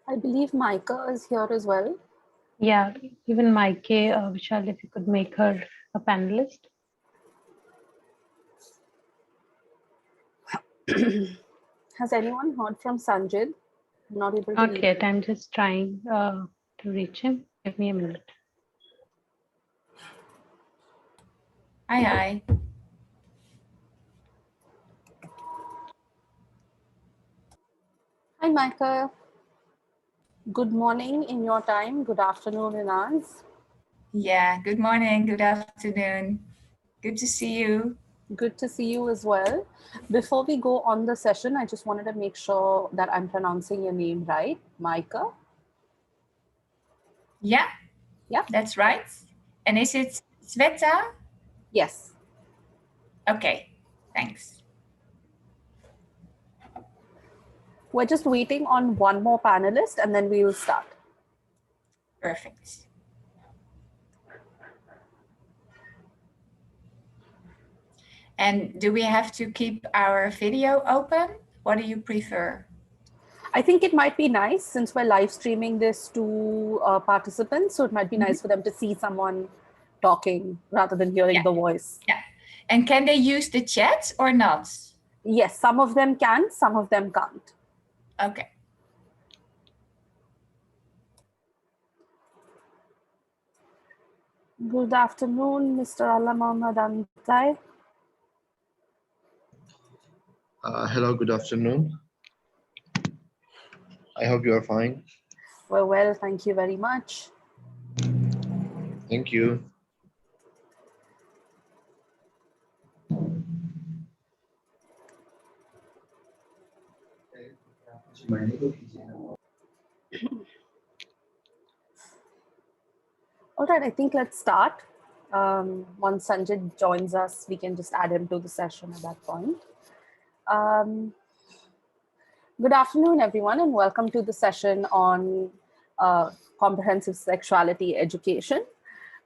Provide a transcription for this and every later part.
I believe Micah is here as well. Yeah, even Maike, Vishal, if you could make her a panelist. Has anyone heard from Sanjid? I'm not able to Not read. yet. I'm just trying to reach him. Give me a minute. Hi, hi. Hi, Micah. Good morning in your time. Good afternoon in ours. Yeah, good morning, good afternoon. Good to see you. Good to see you as well. Before we go on the session, I just wanted to make sure that I'm pronouncing your name right. Micah? Yeah, Yeah? that's right. And is it Sveta? Yes. Okay, thanks. We're just waiting on one more panelist and then we will start. Perfect. And do we have to keep our video open? What do you prefer? I think it might be nice since we're live streaming this to participants. So it might be nice for them to see someone talking rather than hearing the voice. Yeah. And can they use the chat or not? Yes, some of them can, some of them can't. Okay. Good afternoon, Mr. Allah Mohammad Amtai. Hello, good afternoon. I hope you are fine. We're well, thank you very much. Thank you. All right, I think let's start. Once Sanjay joins us, we can just add him to the session at that point. Good afternoon, everyone, and welcome to the session on comprehensive sexuality education.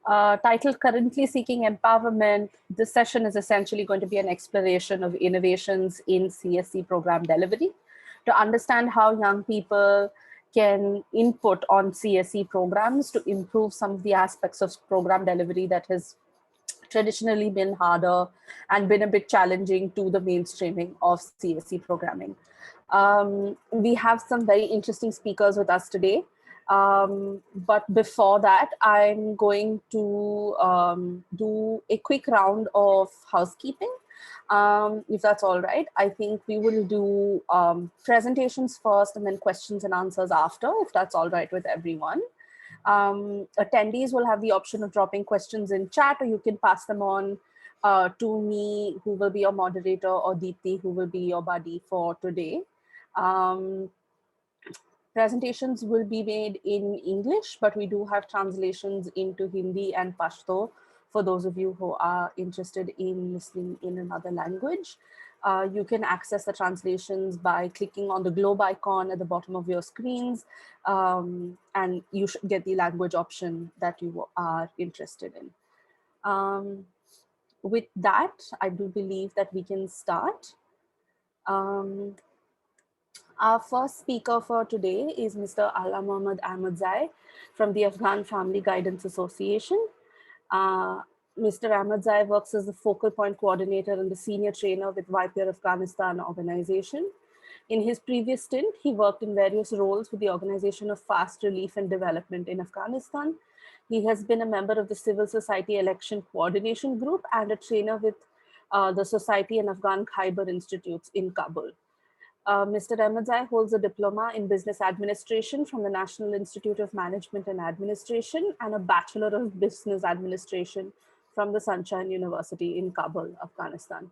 Titled Currently Seeking Empowerment, this session is essentially going to be an exploration of innovations in CSE program delivery to understand how young people can input on CSE programs to improve some of the aspects of program delivery that has traditionally been harder and been a bit challenging to the mainstreaming of CSE programming. We have some very interesting speakers with us today. But before that, I'm going to do a quick round of housekeeping. If that's all right, I think we will do presentations first and then questions and answers after, if that's all right with everyone. Attendees will have the option of dropping questions in chat, or you can pass them on to me, who will be your moderator, or Deepthi, who will be your buddy for today. Presentations will be made in English, but we do have translations into Hindi and Pashto for those of you who are interested in listening in another language. You can access the translations by clicking on the globe icon at the bottom of your screens, and you should get the language option that you are interested in. With that, I do believe that we can start. Our first speaker for today is Mr. Ala Mohammad Ahmadzai from the Afghan Family Guidance Association. Mr. Ahmadzai works as the focal point coordinator and the senior trainer with Viper Afghanistan organization. In his previous stint, he worked in various roles with the Organization of Fast Relief and Development in Afghanistan. He has been a member of the Civil Society Election Coordination Group and a trainer with the Society and Afghan Khyber Institutes in Kabul. Mr. Ahmadzai holds a diploma in business administration from the National Institute of Management and Administration and a Bachelor of Business Administration from the Sunshine University in Kabul, Afghanistan.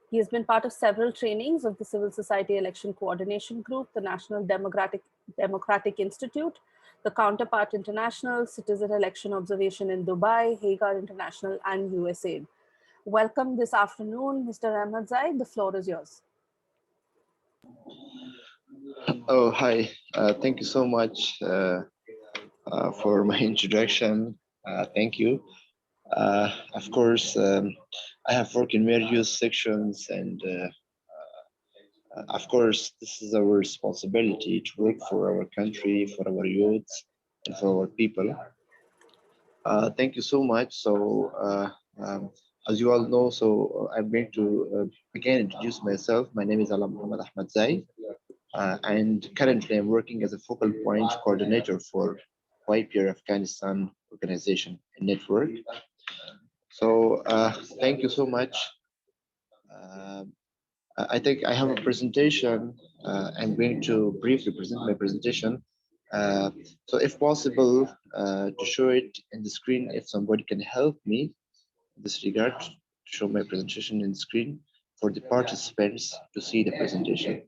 He has been part of several trainings of the Civil Society Election Coordination Group, the National Democratic Institute, the Counterpart International, Citizen Election Observation in Dubai, Hagar International, and USAID. Welcome this afternoon, Mr. Ahmadzai. The floor is yours. Oh, hi. Thank you so much for my introduction. Thank you. Of course, I have worked in various sections and Of course, this is our responsibility to work for our country, for our youths, and for our people. Thank you so much. So, as you all know, I'm going to again introduce myself. My name is Alam Muhammad Ahmad Zai, and currently I'm working as a focal point coordinator for YPR Afghanistan organization and network. So, thank you so much. Uh, I think I have a presentation. I'm going to briefly present my presentation. So if possible, to show it in the screen, if somebody can help me in this regard, to show my presentation in the screen for the participants to see the presentation.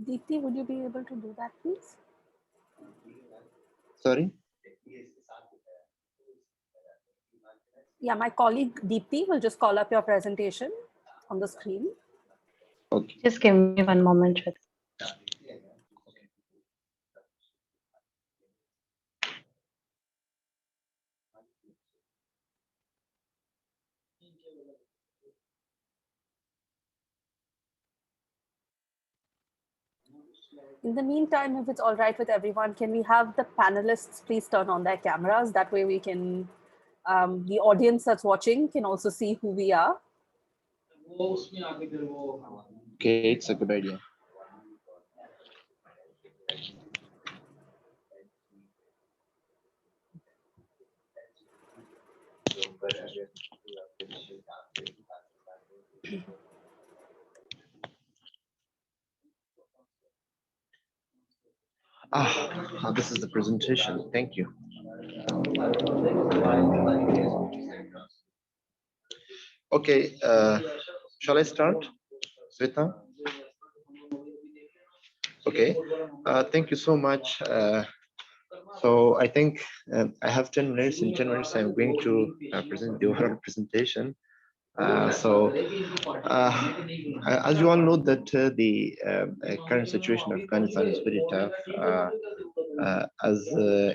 Deepti, would you be able to do that, please? Sorry? Yeah, my colleague Deepti will just call up your presentation on the screen. Okay. Just give me one moment. Shweta. In the meantime, if it's all right with everyone, can we have the panelists please turn on their cameras? That way we can, the audience that's watching can also see who we are. Okay, it's a good idea. This is the presentation. Thank you. Okay, shall I start, Sveta? Okay, thank you so much. So I think I have 10 minutes. In 10 minutes, I'm going to present the overall presentation. As you all know that the current situation of Afghanistan is very tough.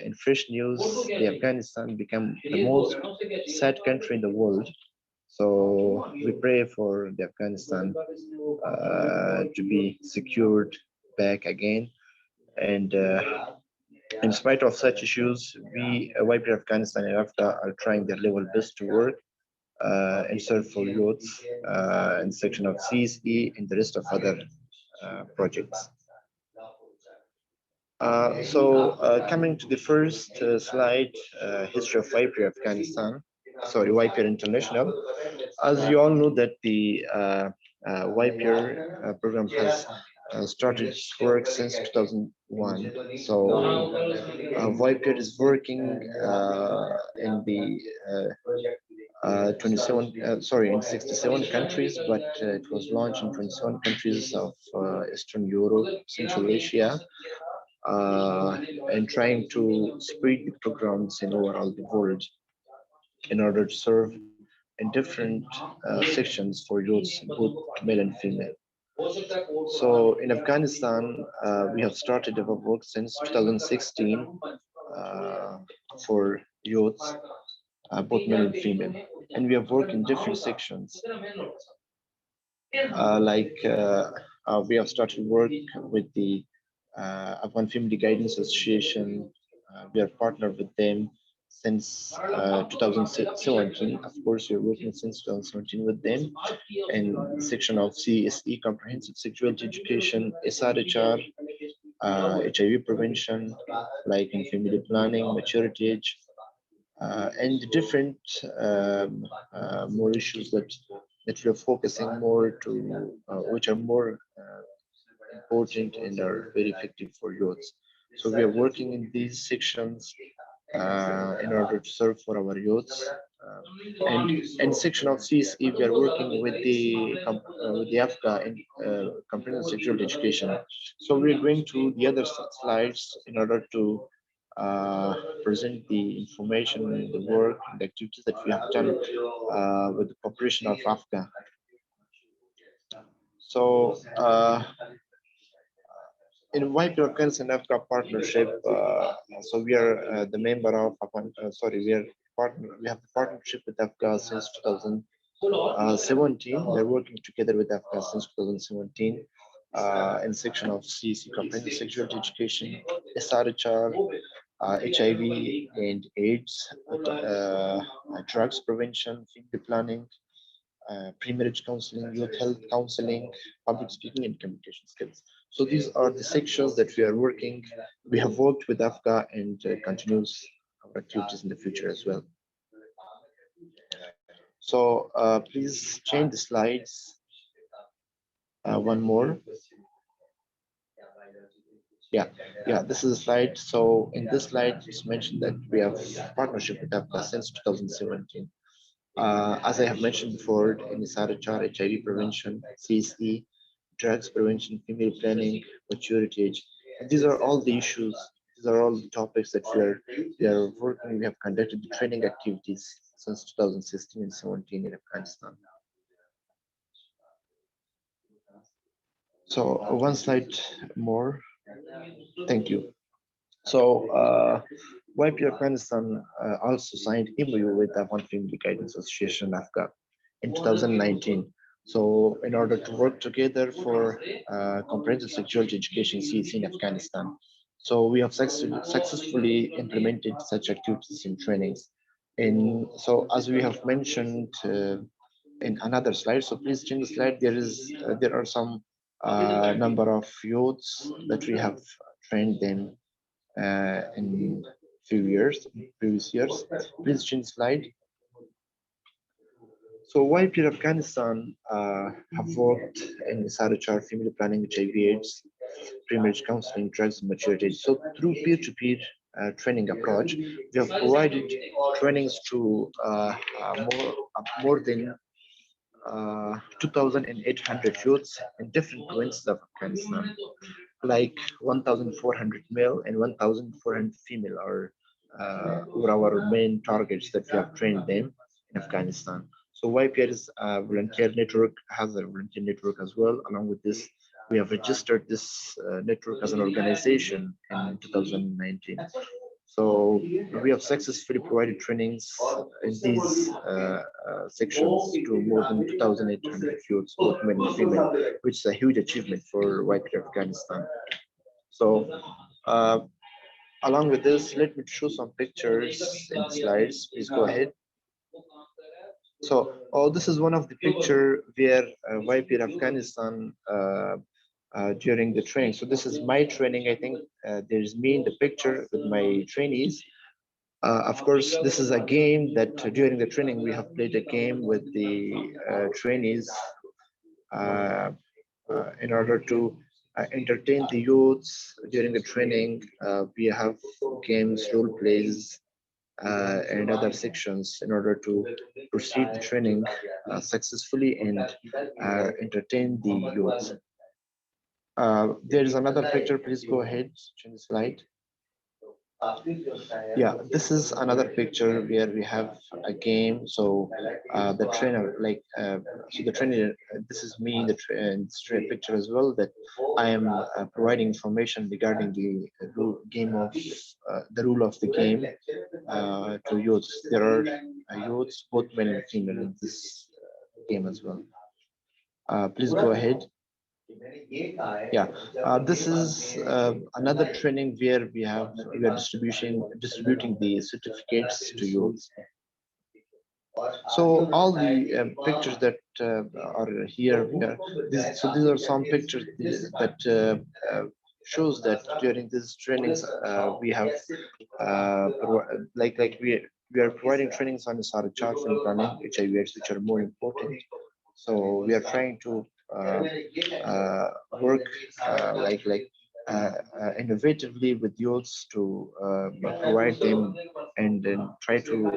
In fresh news, the Afghanistan became the most sad country in the world. So we pray for the Afghanistan to be secured back again. And in spite of such issues, we, YPR Afghanistan and AFTA, are trying their level best to work and serve for youths in the section of CSE and the rest of other projects. Coming to the first slide, history of YPR Afghanistan, sorry, YPR International. As you all know that the YPR program has started its work since 2001. So YPR is working in the 67 countries, but it was launched in 27 countries of Eastern Europe, Central Asia, and trying to spread the programs in overall the world in order to serve in different sections for youths, both male and female. So in Afghanistan, we have started our work since 2016 for youths, both male and female. And we have worked in different sections. We have started work with the Afghan Family Guidance Association. We are partnered with them since 2017. Of course, we're working since 2017 with them in section of CSE, Comprehensive Sexuality Education, SRHR, HIV prevention, like in family planning, maturity age, and the different more issues that we're focusing more to, which are more important and are very effective for youths. So we are working in these sections in order to serve for our youths. And in section of CSE, we are working with the AFGA and comprehensive sexual education. So we're going to the other slides in order to present the information, the work, and the activities that we have done with the cooperation of AFGA. So in YPR Afghanistan and AFGA partnership, so we are the member of, we have the partnership with AFGA since They're working together with AFCA since 2017 in section of CSE comprehensive sexuality education, SRHR, HIV and AIDS, drugs prevention, family planning, pre-marriage counseling, youth health counseling, public speaking, and communication skills. So these are the sections that we are working. We have worked with AFCA and continues our activities in the future as well. So please change the slides. One more. Yeah, this is a slide. So in this slide, it's mentioned that we have partnership with AFCA since 2017. As I have mentioned before, in SRHR, HIV prevention, CSE, drugs prevention, female planning, maturity age. And these are all the issues. These are all the topics that we are working. We have conducted the training activities since 2016 and 17 in Afghanistan. So one slide more. Thank you. So YP Afghanistan also signed MOU with the One Family Guidance Association AFCA in 2019. So in order to work together for comprehensive sexuality education CSE in Afghanistan. So we have successfully implemented such activities and trainings. And so as we have mentioned in another slide, so please change the slide. There are some number of youths that we have trained them in previous years. Please change slide. So YP Afghanistan have worked in SRHR, family planning, HIV AIDS, pre-marriage counseling, drugs and maturity. So through peer-to-peer training approach, we have provided trainings to more than 2,800 youths in different provinces of Afghanistan, like 1,400 male and 1,400 female are our main targets that we have trained them in Afghanistan. So YPR is a volunteer network, has a volunteer network as well. Along with this, we have registered this network as an organization in 2019. So we have successfully provided trainings in these sections to more than 2,800 youths, both men and female, which is a huge achievement for YPR Afghanistan. So along with this, let me show some pictures in the slides. Please go ahead. So, this is one of the picture where YPR Afghanistan during the training. So this is my training. I think there's me in the picture with my trainees. Of course, this is a game that during the training we have played a game with the trainees in order to entertain the youths during the training. We have games, role plays, and other sections in order to proceed the training successfully and entertain the youths. There is another picture. Please go ahead, change the slide. Yeah, this is another picture where we have a game. So the trainer, so the trainer, this is me in the picture as well, that I am providing information regarding the game of the rule of the game to youths. There are youths, both men and female, in this game as well. Please go ahead. Yeah, this is another training where we are distributing the certificates to youths. So all the pictures that are here, so these are some pictures that shows that during these trainings we have we are providing trainings on the SRHR and planning, HIV/AIDS, which are more important. So we are trying to work innovatively with youths to provide them and then try to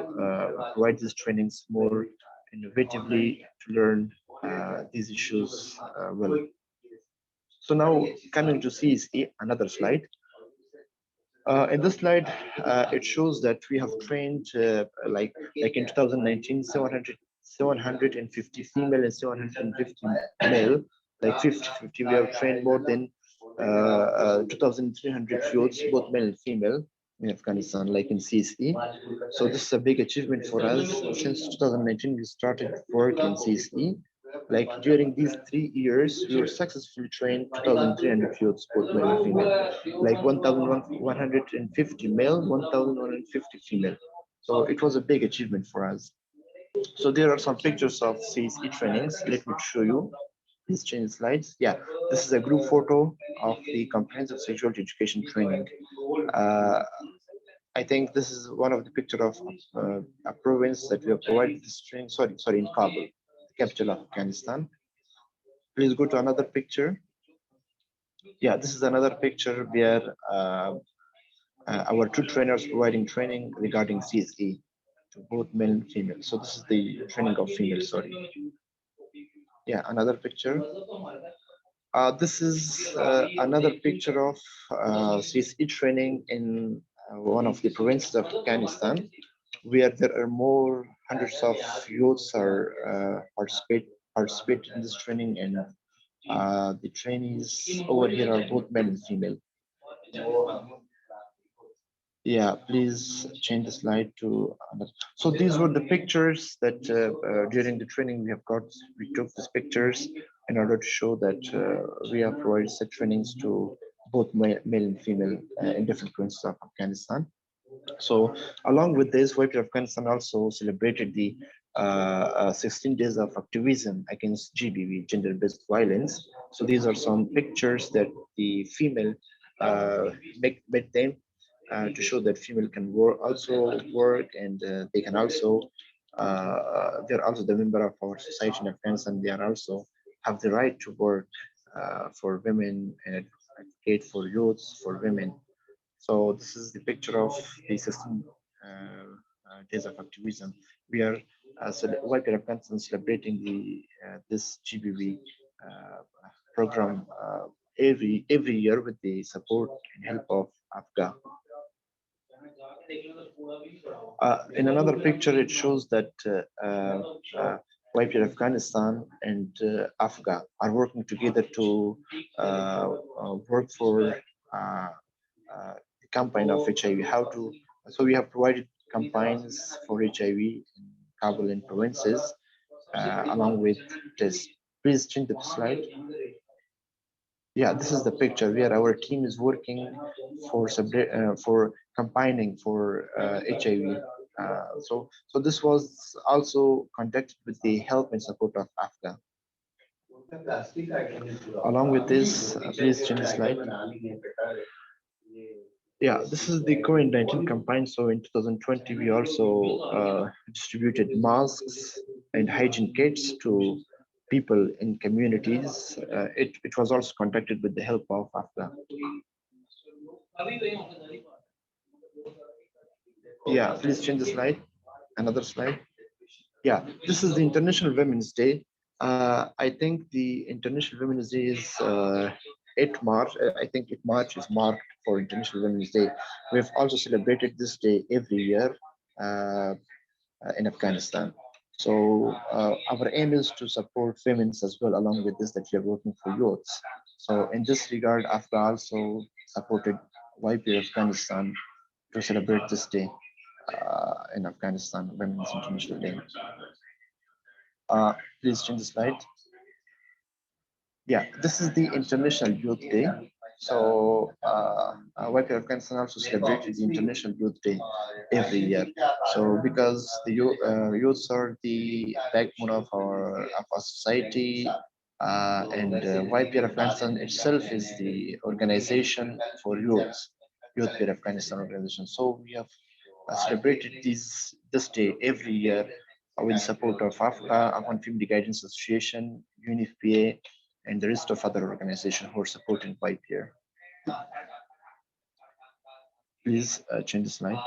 provide these trainings more innovatively to learn these issues well. So now coming to CSE, another slide. In this slide, it shows that we have trained like in 2019, 750 female and 750 male, like 50-50. We have trained more than 2,300 youths, both male and female. in Afghanistan, like in CSE. So this is a big achievement for us. Since 2019, we started work in CSE. Like during these 3 years, we were successfully trained 2,300 youths, both male and female, like 1,150 male, 1,150 female. So it was a big achievement for us. So there are some pictures of CSE trainings. Let me show you. Please change slides. Yeah, this is a group photo of the comprehensive sexuality education training. Uh, I think this is one of the picture of a province that we have provided this training. Sorry, in Kabul, the capital of Afghanistan. Please go to another picture. Yeah, this is another picture where our two trainers providing training regarding CSE to both male and female. So this is the training of female. Sorry. Yeah, another picture. This is another picture of CSE training in one of the provinces of Afghanistan, where there are more hundreds of youths are participate in this training, and the trainees over here are both male and female. Yeah, please change the slide to another. So these were the pictures that during the training we have got. We took these pictures in order to show that we have provided such trainings to both male and female in different provinces of Afghanistan. So along with this, YP Afghanistan also celebrated the 16 days of activism against GBV, gender-based violence. So these are some pictures that the female made them to show that female can also work, and they can also they're also the member of our society in Afghanistan. They are also have the right to work for women and advocate for youths, for women. So this is the picture of the 16 days of activism. We are YP Afghanistan celebrating the this GBV program every year with the support and help of AFGA. In another picture, it shows that YP Afghanistan and AFGA are working together to work for the campaign of HIV. So we have provided campaigns for HIV in Kabul and provinces along with this. Please change the slide. Yeah, this is the picture where our team is working for campaigning for HIV. So this was also conducted with the help and support of AFGA. Along with this, please change the slide. Yeah, this is the COVID-19 campaign. So in 2020, we also distributed masks and hygiene kits to people in communities. It was also conducted with the help of AFGA. Yeah, please change the slide. Another slide. Yeah, this is the International Women's Day. I think the International Women's Day is 8 March. I think 8 March is marked for International Women's Day. We've also celebrated this day every year in Afghanistan. So our aim is to support women as well, along with this that we are working for youths. So in this regard, AFGA also supported YP Afghanistan to celebrate this day in Afghanistan, Women's International Day. Please change the slide. Yeah, this is the International Youth Day. So YP Afghanistan also celebrated the International Youth Day every year. So because the youths are the backbone of our society, and YP Afghanistan itself is the organization for youths, Youth Peer Afghanistan organization. So we have celebrated this day every year with the support of AFGA, Afghan Family Guidance Association, UNFPA, and the rest of other organizations who are supporting YPR. Please change the slide.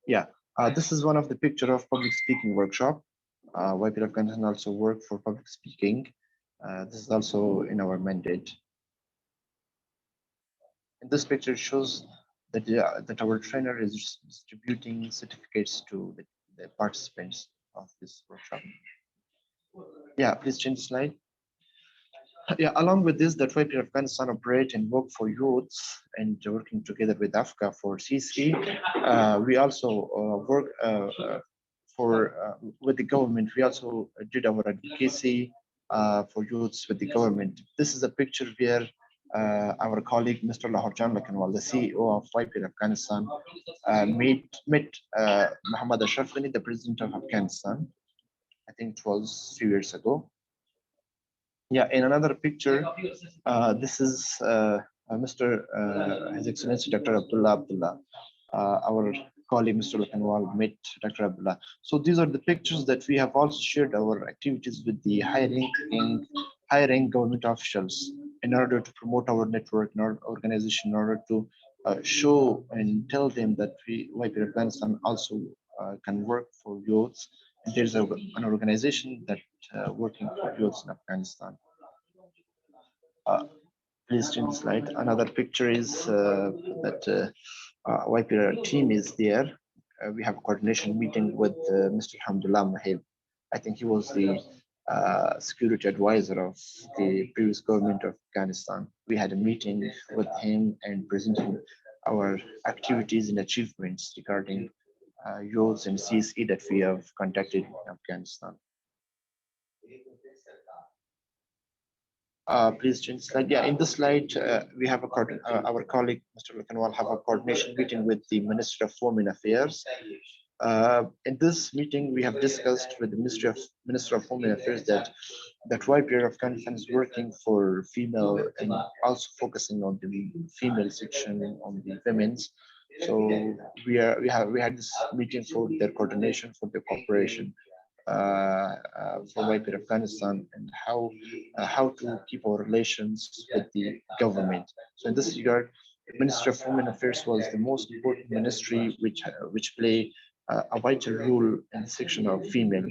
Yeah, this is one of the picture of public speaking workshop. YPR Afghanistan also work for public speaking. This is also in our mandate. In this picture, it shows that that our trainer is distributing certificates to the participants of this workshop. Yeah, please change the slide. Yeah, along with this, the YPR Afghanistan operate and work for youths and working together with AFCA for CSE. We also work with the government. We also did our advocacy for youths with the government. This is a picture where our colleague, Mr. Lahorjan Lakanwal, the CEO of YPR Afghanistan, met Muhammad Ashraf Ghani, the president of Afghanistan. I think it was a few years ago. Yeah, in another picture, this is Mr. His Excellency Dr. Abdullah. Our colleague Mr. Lakanwal met Dr. Abdullah. So these are the pictures that we have also shared our activities with the high-rank government officials in order to promote our network and our organization, in order to show and tell them that YPR Afghanistan also can work for youths. And there's an organization that working for youths in Afghanistan. Please change the slide. Another picture is that YPR team is there. We have a coordination meeting with Mr. Hamdullah Mahib. I think he was the security advisor of the previous government of Afghanistan. We had a meeting with him and presenting our activities and achievements regarding youths and CSE that we have conducted in Afghanistan. Please change slide. Yeah, in this slide, we have our colleague, Mr. Lakanwal, have a coordination meeting with the Minister of Foreign Affairs. In this meeting, we have discussed with the Minister of Foreign Affairs that YPR Afghanistan is working for female and also focusing on the female section, on the women's. So we had this meeting for their coordination, for their cooperation. For YPR Afghanistan and how to keep our relations with the government. So in this regard, the Ministry of Foreign Affairs was the most important ministry which play a vital role in the section of female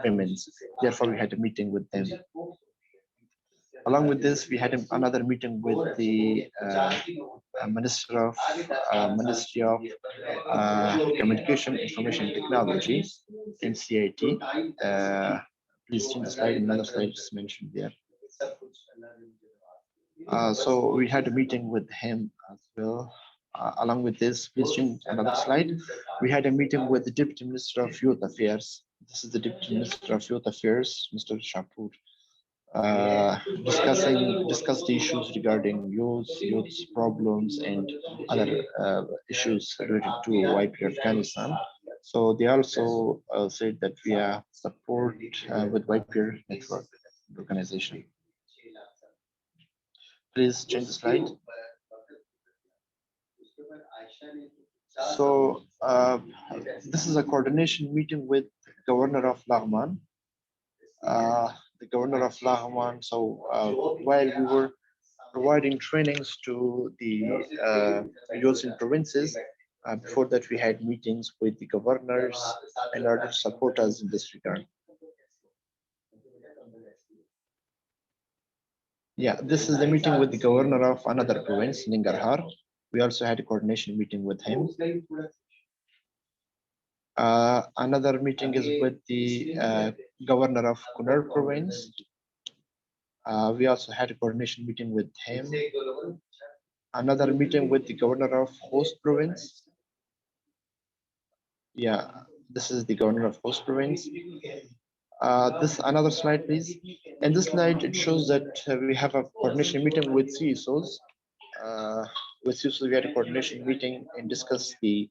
women's. Therefore, we had a meeting with them. Along with this, we had another meeting with the Ministry of Communication, Information and Technology, NCIT. Please change the slide. Another slide is mentioned there. So we had a meeting with him as well. Along with this, please change another slide. We had a meeting with the Deputy Minister of Youth Affairs. This is the Deputy Minister of Youth Affairs, Mr. Shapur. Discuss the issues regarding youth's problems and other issues related to YPR Afghanistan. So they also said that we are support with YPR network organization. Please change the slide. So this is a coordination meeting with Governor of Laghman. The governor of Laghman. So while we were providing trainings to the youths in provinces, before that we had meetings with the governors in order to support us in this regard. Yeah, this is the meeting with the governor of another province, Ningarhar. We also had a coordination meeting with him. Another meeting is with the governor of Kunar province. We also had a coordination meeting with him. Another meeting with the governor of Host province. Yeah, this is the governor of Host province. This another slide, please. In this slide, it shows that we have a coordination meeting with CSOs. With CSOs, we had a coordination meeting and discuss the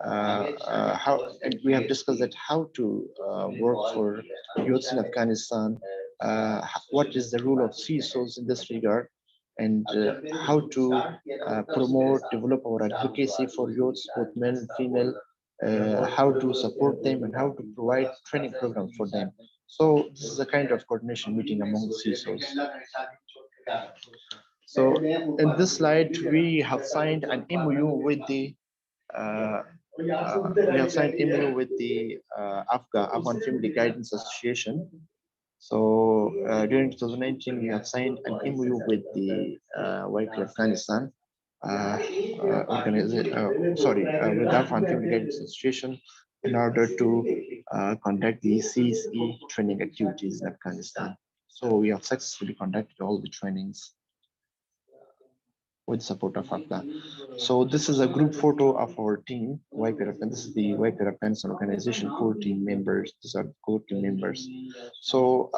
and we have discussed that how to work for youths in Afghanistan, what is the role of CSOs in this regard, and how to promote, develop our advocacy for youths, both men and female, how to support them and how to provide training programs for them. So this is a kind of coordination meeting among the CSOs. So in this slide, we have signed an MOU with the Afghan Family Guidance Association. So during 2019, we have signed an MOU with the YPR Afghanistan with the Afghan Family Guidance Association in order to conduct the CSE training activities in Afghanistan. So we have successfully conducted all the trainings with support of APGA. So this is a group photo of our team, YPRF, and this is the YPRF Afghanistan organization core team members. These are the core team members. So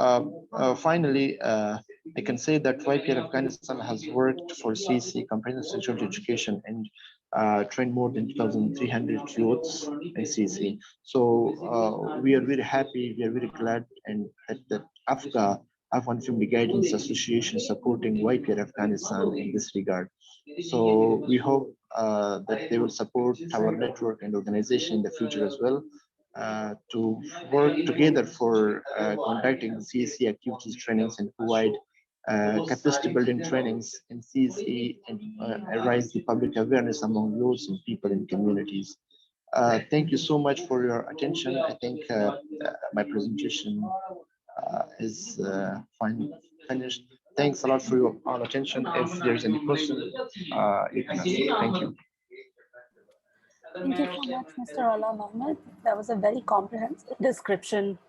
finally, I can say that YPRF Afghanistan has worked for CSE, Comprehensive Sexuality Education, and trained more than 2,300 youths in CSE. So we are very happy, we are very glad, and that AFGA, Afghan Family Guidance Association, supporting YPR Afghanistan in this regard. So we hope that they will support our network and organization in the future as well, to work together for conducting CSE activities trainings and provide capacity building trainings in CSE and raise the public awareness among youths and people in communities. Thank you so much for your attention. I think my presentation is finished. Thanks a lot for your all attention. If there's any question, you can ask. Thank you. Thank you so much, Mr. Allah Mohammed. That was a very comprehensive description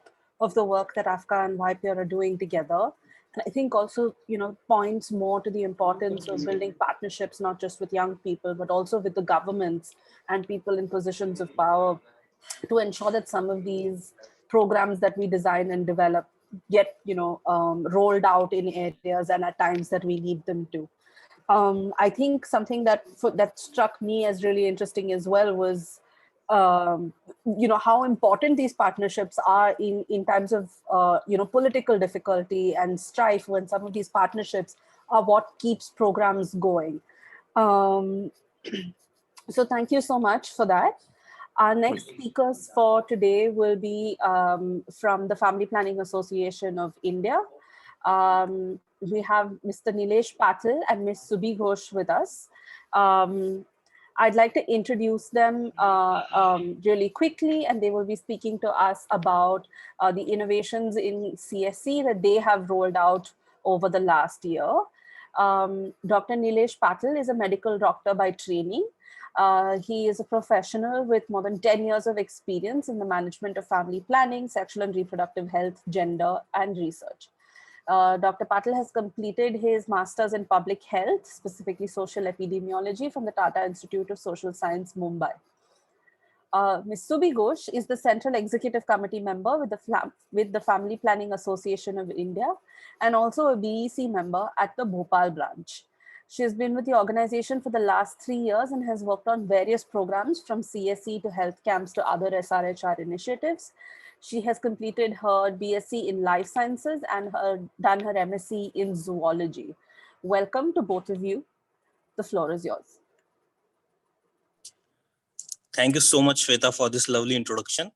of the work that AFCA and YPR are doing together. And I think also, points more to the importance of building partnerships, not just with young people, but also with the governments and people in positions of power to ensure that some of these programs that we design and develop get, rolled out in areas and at times that we need them to. I think something that struck me as really interesting as well was, how important these partnerships are in times of, political difficulty and strife, when some of these partnerships are what keeps programs going. So thank you so much for that. Our next speakers for today will be from the Family Planning Association of India. We have Mr. Nilesh Patel and Ms. Subhi Ghosh with us. I'd like to introduce them really quickly, and they will be speaking to us about the innovations in CSE that they have rolled out over the last year. Dr. Nilesh Patel is a medical doctor by training. He is a professional with more than 10 years of experience in the management of family planning, sexual and reproductive health, gender, and research. Dr. Patel has completed his master's in public health, specifically social epidemiology, from the Tata Institute of Social Science, Mumbai. Ms. Subhi Ghosh is the Central Executive Committee member with the Family Planning Association of India, and also a BEC member at the Bhopal branch. She has been with the organization for the last 3 years and has worked on various programs from CSE to health camps to other SRHR initiatives. She has completed her BSc in Life Sciences and done her MSc in Zoology. Welcome to both of you. The floor is yours. Thank you so much, Shweta, for this lovely introduction.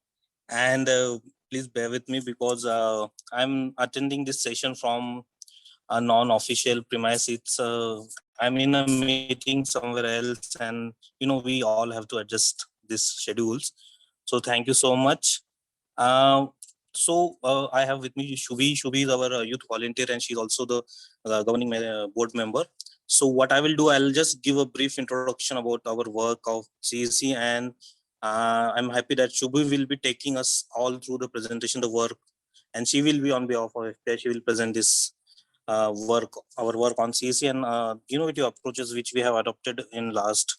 And please bear with me because I'm attending this session from a non-official premise. I'm in a meeting somewhere else, and we all have to adjust these schedules. So thank you so much. I have with me Shubhi. Shubhi is our youth volunteer, and she's also the governing board member. So what I will do, I'll just give a brief introduction about our work of CSE, and I'm happy that Shubhi will be taking us all through the presentation, the work, and she will be on behalf of FPI. She will present this our work on CSE and innovative approaches which we have adopted in last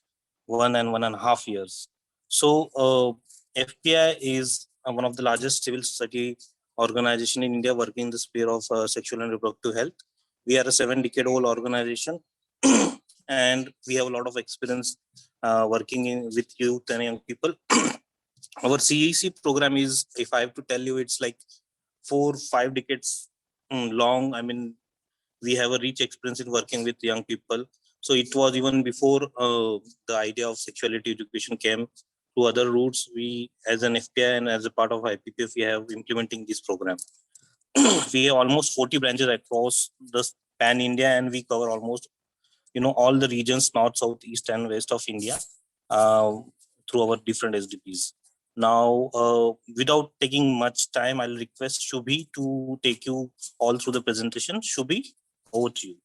1.5 years. So FPI is one of the largest civil society organization in India working in the sphere of sexual and reproductive health. We are a 7-decade-old organization and we have a lot of experience working with youth and young people. Our CEC program is, if I have to tell you, it's like 4-5 decades long. I mean, we have a rich experience in working with young people. So it was even before the idea of sexuality education came to other routes. We, as an FPI and as a part of IPPF, we have implementing this program. We have almost 40 branches across the pan India, and we cover almost, all the regions, north, south, east, and west of India through our different SDPs. Now, without taking much time, I'll request Shubhi to take you all through the presentation. Shubhi, over to you.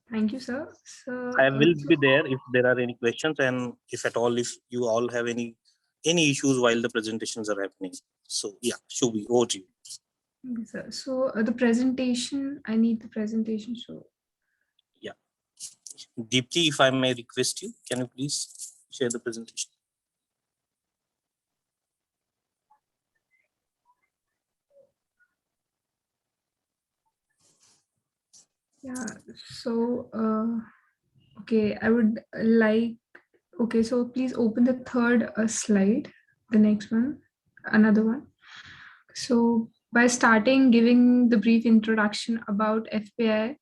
Thank you, sir. So, I will be there if there are any questions, and if at all, if you all have any issues while the presentations are happening. So yeah, Shubhi, over to you. So the presentation, I need the presentation. So Yeah. Deeply, if I may request you, can you please share the presentation? yeah, so okay, I would like, okay, so please open the third slide, the next one, another one. So by starting giving the brief introduction about FPI,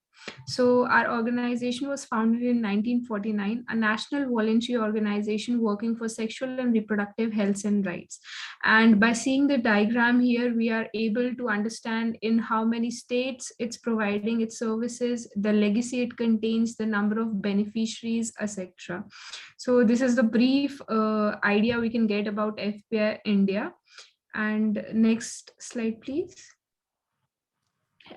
so our organization was founded in 1949, a national voluntary organization working for sexual and reproductive health and rights. And by seeing the diagram here, we are able to understand in how many states it's providing its services, the legacy it contains, the number of beneficiaries, etc. So this is the brief idea we can get about FPI India. And next slide, please.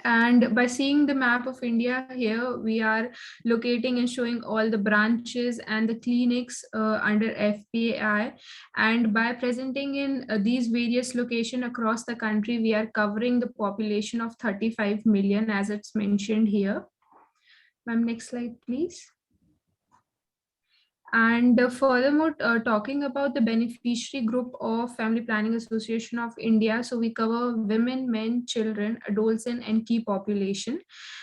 And by seeing the map of India here, we are locating and showing all the branches and the clinics under FPI. And by presenting in these various locations across the country, we are covering the population of 35 million as it's mentioned here. Ma'am, next slide, please. And furthermore, talking about the beneficiary group of Family Planning Association of India, so we cover women, men, children, adults, and key population.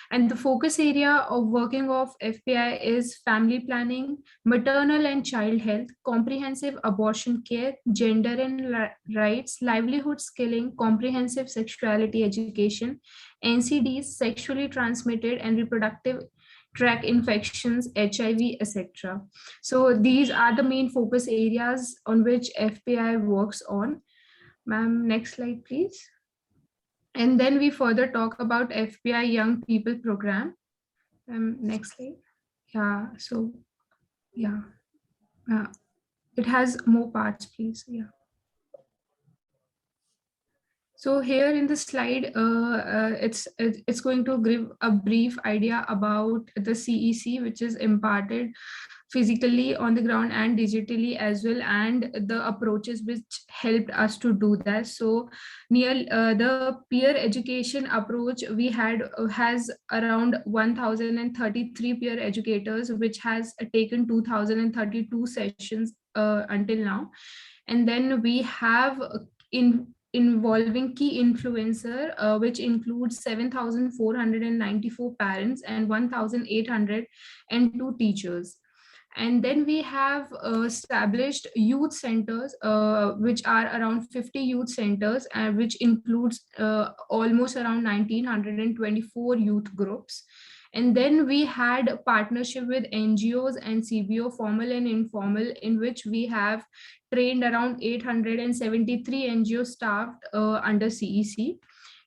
And the focus area of working of FPI is family planning, maternal and child health, comprehensive abortion care, gender and rights, livelihood skilling, comprehensive sexuality education, NCDs, sexually transmitted and reproductive tract infections, HIV, etc. So these are the main focus areas on which FPI works on. Ma'am, next slide, please. And then we further talk about FPI Young People Program. Next slide. Yeah, so yeah, it has more parts, please. Yeah. So here in the slide, it's going to give a brief idea about the CEC, which is imparted physically on the ground and digitally as well, and the approaches which helped us to do that. So near the peer education approach, we had has around 1033 peer educators, which has taken 2032 sessions until now. And then we have involving key influencer, which includes 7,494 parents and 1,802 teachers. And then we have established youth centers, which are around 50 youth centers, which includes almost around 1,924 youth groups. And then we had a partnership with NGOs and CBO, formal and informal, in which we have trained around 873 NGO staff under CEC.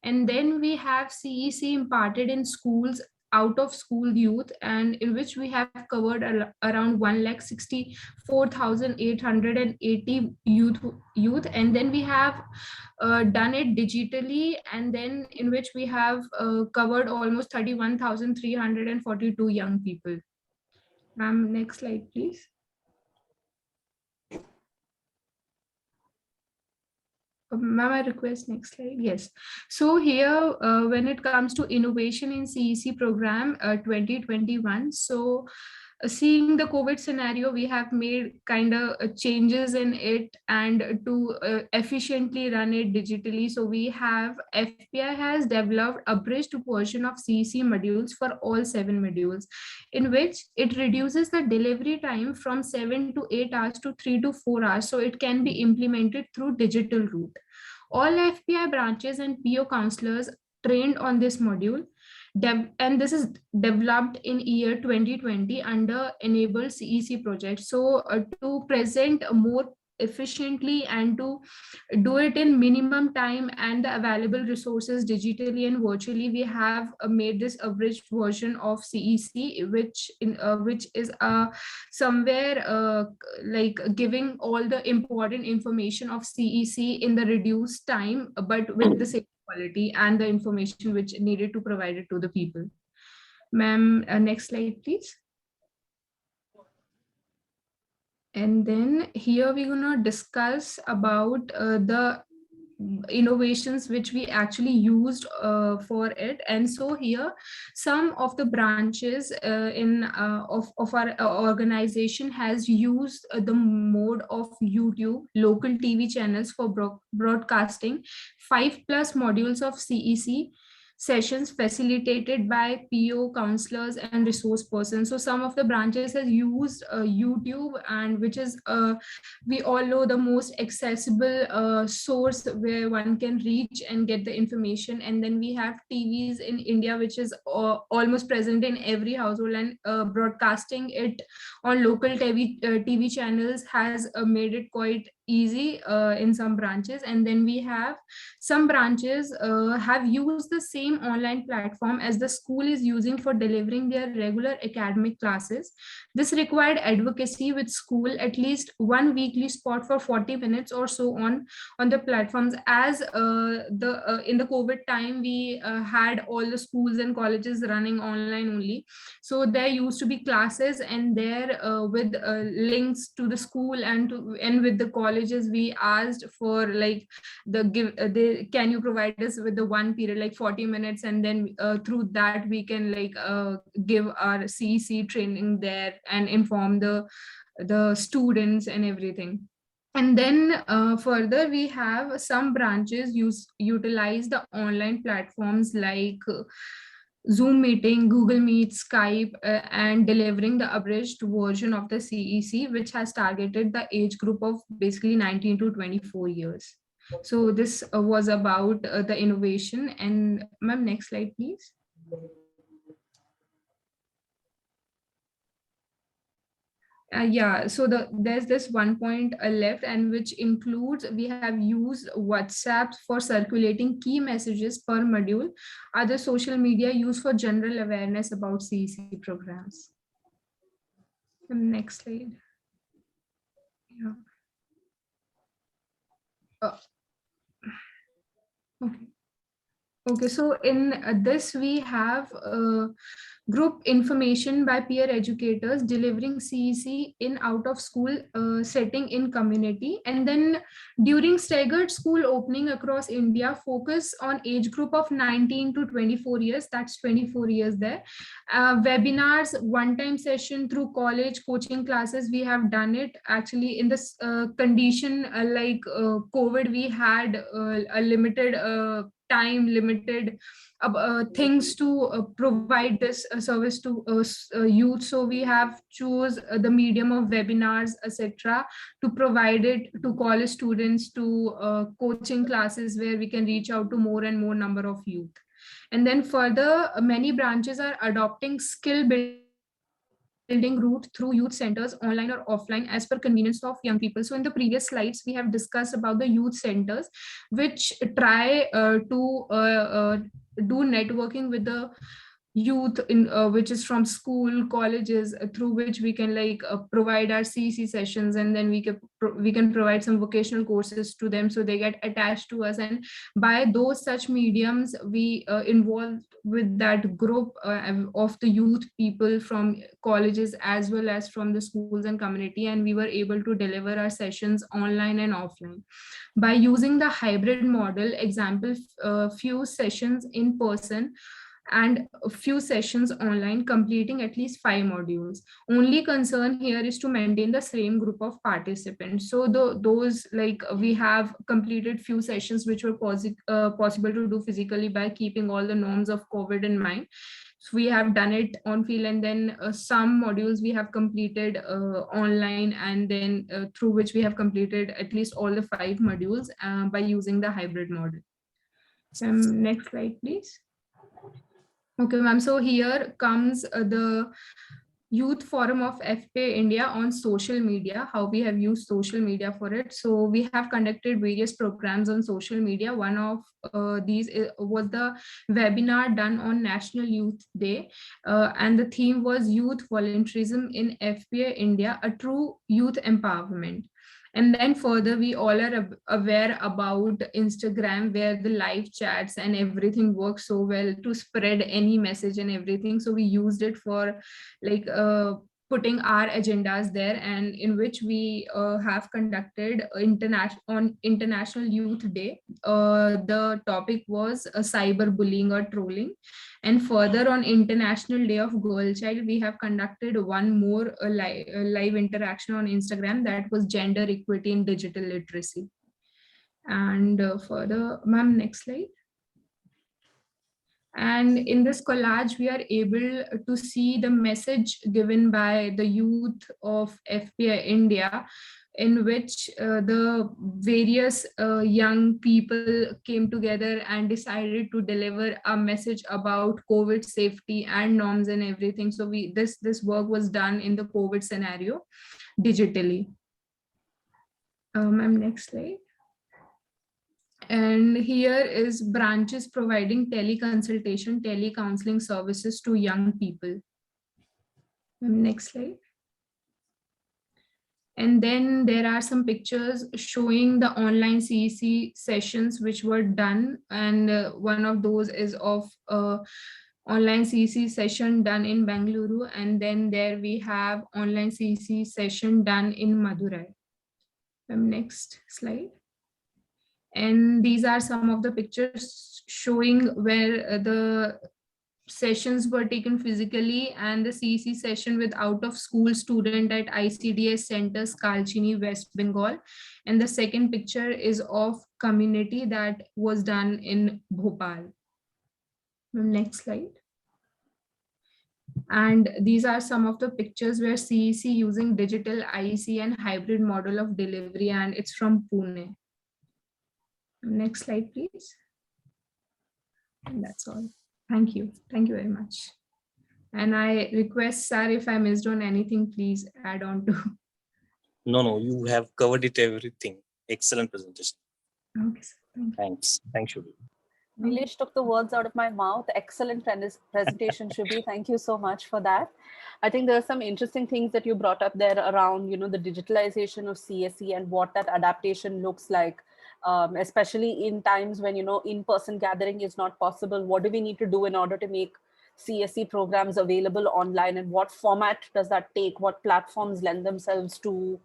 And then we have CEC imparted in schools, out of school youth, and in which we have covered around 1,64,880 youth. And then we have done it digitally, and then in which we have covered almost 31,342 young people. Ma'am, next slide, please. Ma'am, I request next slide. Yes. So here, when it comes to innovation in CEC program 2021, so seeing the COVID scenario, we have made kind of changes in it and to efficiently run it digitally. So we have, FPI has developed a bridged version of CEC modules for all 7 modules, in which it reduces the delivery time from 7 to 8 hours to 3 to 4 hours. So it can be implemented through digital route. All FPI branches and PO counselors trained on this module, and this is developed in year 2020 under Enable CEC project. So to present more efficiently and to do it in minimum time and the available resources digitally and virtually, we have made this abridged version of CEC, which is somewhere like giving all the important information of CEC in the reduced time, but with the same quality and the information which needed to provide it to the people. Ma'am, next slide, please. And then here we're going to discuss about the innovations which we actually used for it. And so here some of the branches of our organization has used the mode of YouTube local TV channels for broadcasting 5+ modules of CEC sessions facilitated by PO counselors and resource persons. So some of the branches has used YouTube, and which is we all know the most accessible source where one can reach and get the information. And then we have TVs in India, which is almost present in every household, and broadcasting it on local TV channels has made it quite easy in some branches. And then we have some branches have used the same online platform as the school is using for delivering their regular academic classes. This required advocacy with school, at least one weekly spot for 40 minutes or so on the platforms. As in the COVID time, we had all the schools and colleges running online only. So there used to be classes, and there with links to the school and with the colleges, we asked for like can you provide us with the one period like 40 minutes, and then through that we can like give our CEC training there and inform the students and everything. And then further, we have some branches utilize the online platforms like Zoom meeting, Google Meet, Skype, and delivering the abridged version of the CEC, which has targeted the age group of basically 19 to 24 years. So this was about the innovation. And ma'am, next slide, please. Yeah, so there's this one point left, and which includes we have used WhatsApp for circulating key messages per module, other social media used for general awareness about CEC programs. Next slide. Yeah. Okay, so in this we have group information by peer educators delivering CEC in out of school setting in community. And then during staggered school opening across India, focus on age group of 19 to 24 years, that's 24 years there. Webinars, one-time session through college coaching classes, we have done it. Actually in this condition like COVID, we had a limited time, limited things to provide this service to youth. So we have choose the medium of webinars, etc., to provide it to college students, to coaching classes where we can reach out to more and more number of youth. And then further, many branches are adopting skill building route through youth centers, online or offline, as per convenience of young people. So in the previous slides, we have discussed about the youth centers, which try to do networking with the youth in which is from school, colleges, through which we can like provide our CEC sessions, and then we can provide some vocational courses to them, so they get attached to us. And by those such mediums, we involved with that group of the youth people from colleges as well as from the schools and community, and we were able to deliver our sessions online and offline by using the hybrid model. Example, few sessions in person and a few sessions online, completing at least 5 modules. Only concern here is to maintain the same group of participants. So those like we have completed few sessions which were possible to do physically by keeping all the norms of COVID in mind. So we have done it on field, and then some modules we have completed online, and then through which we have completed at least all the 5 modules by using the hybrid model. Next slide, please. Okay, ma'am. So here comes the Youth Forum of FPA India on social media, how we have used social media for it. So we have conducted various programs on social media. One of these was the webinar done on National Youth Day, and the theme was Youth Volunteerism in FPA India, a true youth empowerment. And then further, we all are aware about Instagram, where the live chats and everything works so well to spread any message and everything. So we used it for like putting our agendas there, and in which we have conducted on International Youth Day. The topic was cyberbullying or trolling. And further, on International Day of Girl Child, we have conducted one more live interaction on Instagram, that was gender equity in digital literacy. And further, ma'am, next slide. And in this collage, we are able to see the message given by the youth of FPI India, in which the various young people came together and decided to deliver a message about COVID safety and norms and everything. So this work was done in the COVID scenario digitally. Ma'am, next slide. And here is branches providing teleconsultation, telecounseling services to young people. Next slide. And then there are some pictures showing the online CEC sessions which were done. And one of those is of online CEC session done in Bengaluru. And then there we have online CEC session done in Madurai. Next slide. And these are some of the pictures showing where the sessions were taken physically, and the CEC session with out of school student at ICDS Center, Skalchini, West Bengal. And the second picture is of community that was done in Bhopal. Next slide. And these are some of the pictures where CEC using digital IEC and hybrid model of delivery, and it's from Pune. Next slide, please. And that's all. Thank you. Thank you very much. And I request, sir, if I missed on anything, please add on to. No, you have covered it everything. Excellent presentation. Okay, sir. Thank you. Thanks. Thanks, Shubhi. Nilesh took the words out of my mouth. Excellent presentation, Shubhi. Thank you so much for that. I think there are some interesting things that you brought up there around, the digitalization of CSE and what that adaptation looks like, especially in times when, in-person gathering is not possible. What do we need to do in order to make CSE programs available online, and what format does that take? What platforms lend themselves to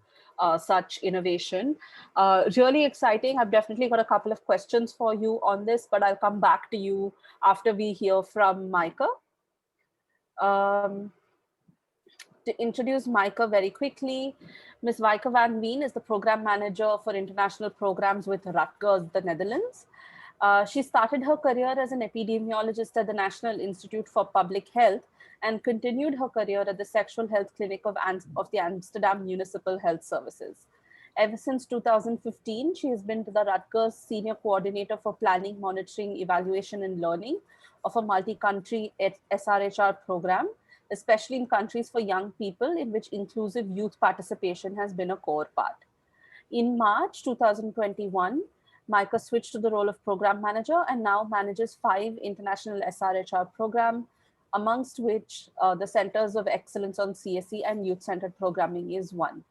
such innovation? Really exciting. I've definitely got a couple of questions for you on this, but I'll come back to you after we hear from Micah. To introduce Micah very quickly, Ms. Micah van Veen is the program manager for international programs with Rutgers, the Netherlands. She started her career as an epidemiologist at the National Institute for Public Health and continued her career at the Sexual Health Clinic of the Amsterdam Municipal Health Services. Ever since 2015, she has been the Rutgers Senior Coordinator for Planning, Monitoring, Evaluation, and Learning of a multi-country SRHR program, especially in countries for young people, in which inclusive youth participation has been a core part. In March 2021, Micah switched to the role of program manager and now manages 5 international SRHR programs, amongst which the Centers of Excellence on CSE and Youth-Centered Programming is one.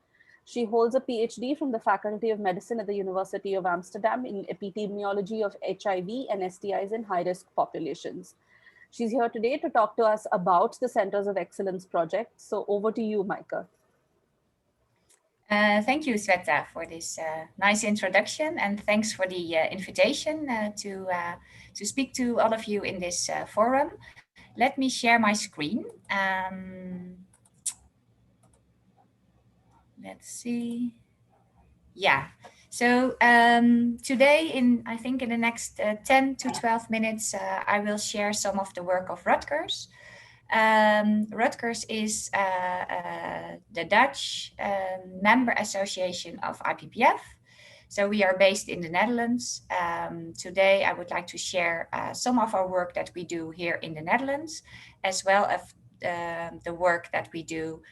She holds a PhD from the Faculty of Medicine at the University of Amsterdam in epidemiology of HIV and STIs in high-risk populations. She's here today to talk to us about the Centers of Excellence project. So over to you, Micah. Thank you, Sweta, for this nice introduction, and thanks for the invitation to speak to all of you in this forum. Let me share my screen. Let's see. Yeah. So today, I think in the next 10 to 12 minutes, I will share some of the work of Rutgers. Rutgers is the Dutch member association of IPPF. So we are based in the Netherlands. Today, I would like to share some of our work that we do here in the Netherlands, as well as the work that we do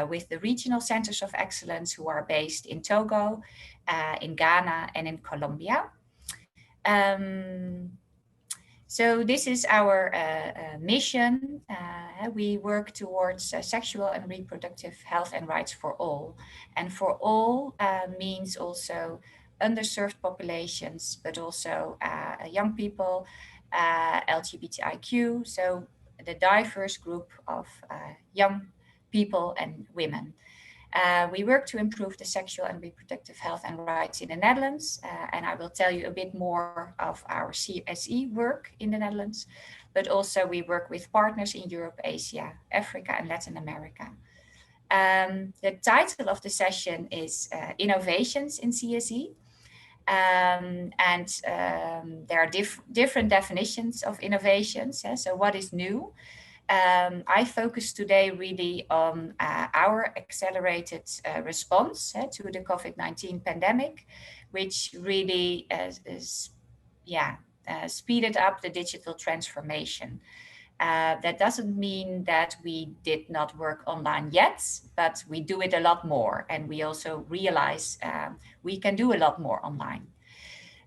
with the regional centers of excellence who are based in Togo, in Ghana, and in Colombia. So this is our mission. We work towards sexual and reproductive health and rights for all. And for all means also underserved populations, but also young people, LGBTIQ. So the diverse group of young people and women. We work to improve the sexual and reproductive health and rights in the Netherlands. And I will tell you a bit more of our CSE work in the Netherlands, but also we work with partners in Europe, Asia, Africa, and Latin America. The title of the session is Innovations in CSE. There are different definitions of innovations. So what is new? I focus today really on our accelerated response to the COVID-19 pandemic, which really speeded up the digital transformation. That doesn't mean that we did not work online yet, but we do it a lot more. And we also realize we can do a lot more online.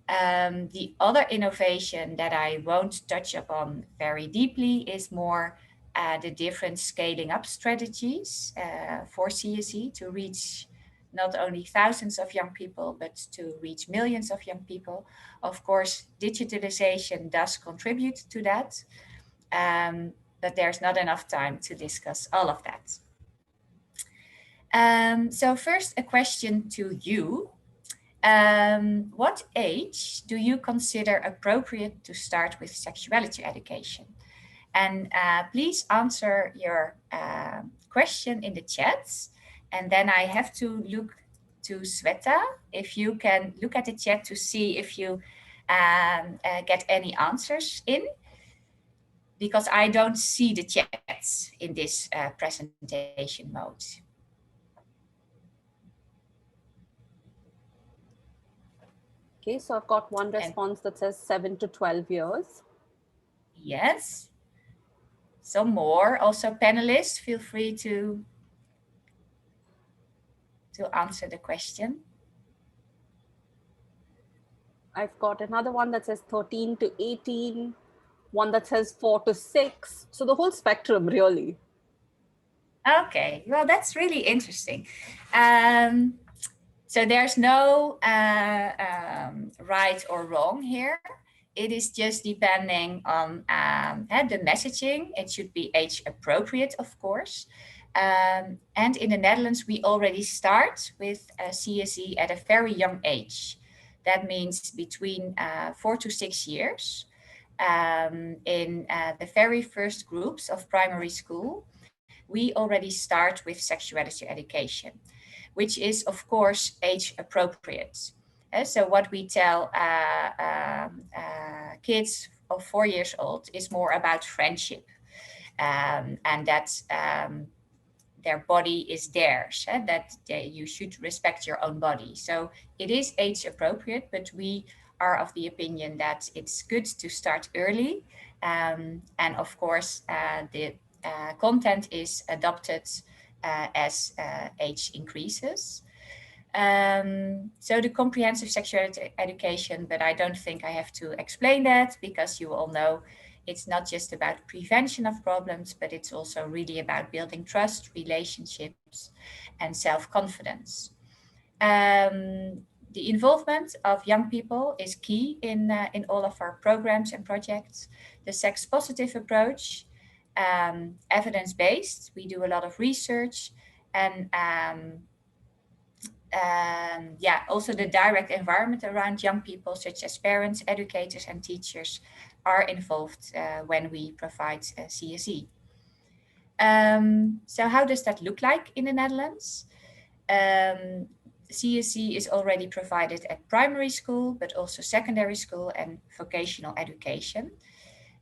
The other innovation that I won't touch upon very deeply is more the different scaling up strategies for CSE to reach not only thousands of young people, but to reach millions of young people. Of course, digitalization does contribute to that, but there's not enough time to discuss all of that. So first, a question to you. What age do you consider appropriate to start with sexuality education? And please answer your question in the chats. And then I have to look to Sveta, if you can look at the chat to see if you get any answers in, because I don't see the chats in this presentation mode. Okay, so I've got one response that says 7 to 12 years. Yes. Some more. Also, panelists, feel free to answer the question. I've got another one that says 13 to 18, one that says 4 to 6. So the whole spectrum, really. Okay, well, that's really interesting. So there's no right or wrong here. It is just depending on the messaging. It should be age appropriate, of course. And in the Netherlands, we already start with CSE at a very young age. That means between 4 to 6 years. In the very first groups of primary school, we already start with sexuality education, which is, of course, age appropriate. So what we tell kids of 4 years old is more about friendship, and that their body is theirs, that you should respect your own body. So it is age appropriate, but we are of the opinion that it's good to start early. And of course, the content is adopted as age increases. So the comprehensive sexuality education, but I don't think I have to explain that, because you all know it's not just about prevention of problems, but it's also really about building trust, relationships, and self-confidence. The involvement of young people is key in all of our programs and projects. The sex positive approach, evidence-based, we do a lot of research, and also the direct environment around young people, such as parents, educators, and teachers, are involved when we provide CSE. So how does that look like in the Netherlands? CSE is already provided at primary school, but also secondary school and vocational education.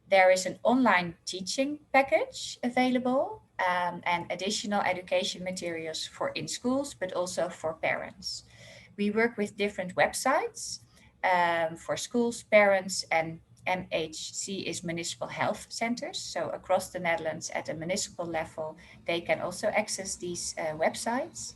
There is an online teaching package available and additional education materials for in schools, but also for parents. We work with different websites for schools, parents, and MHC is municipal health centers. So across the Netherlands at a municipal level, they can also access these websites.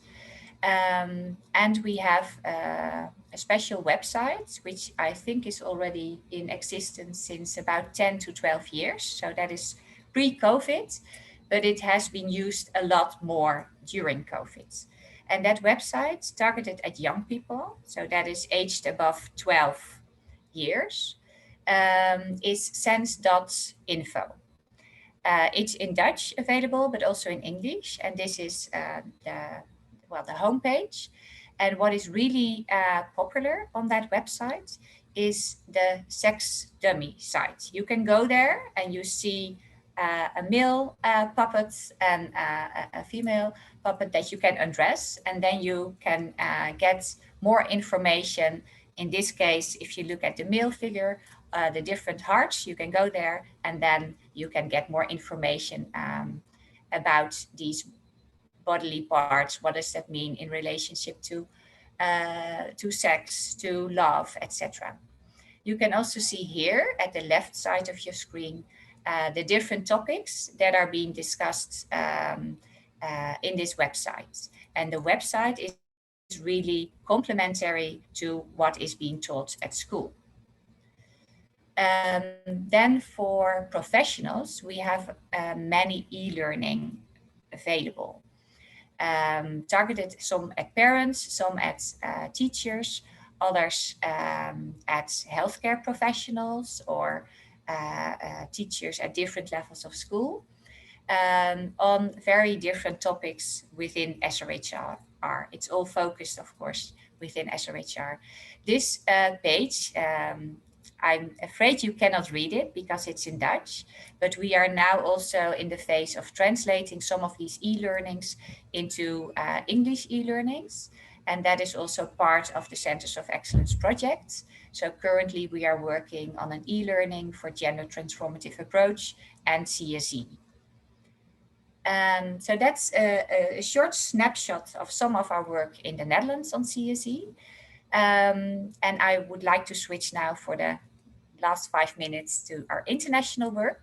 And we have a special website, which I think is already in existence since about 10 to 12 years. So that is pre-COVID, but it has been used a lot more during COVID. And that website targeted at young people, so that is aged above 12 years, is sense.info. It's in Dutch available, but also in English. And this is the homepage. And what is really popular on that website is the sex dummy site. You can go there and you see a male puppet and a female puppet that you can undress, and then you can get more information. In this case, if you look at the male figure, the different hearts, you can go there and then you can get more information about these bodily parts. What does that mean in relationship to sex, to love, etc. You can also see here at the left side of your screen the different topics that are being discussed in this website. And the website is really complementary to what is being taught at school. Then for professionals, we have many e-learning available. Targeted some at parents, some at teachers, others at healthcare professionals or teachers at different levels of school on very different topics within SRHR. It's all focused, of course, within SRHR. This page, I'm afraid you cannot read it because it's in Dutch, but we are now also in the phase of translating some of these e-learnings into English e-learnings. And that is also part of the Centers of Excellence project. So currently we are working on an e-learning for gender transformative approach and CSE. So that's a short snapshot of some of our work in the Netherlands on CSE. And I would like to switch now for the last 5 minutes to our international work.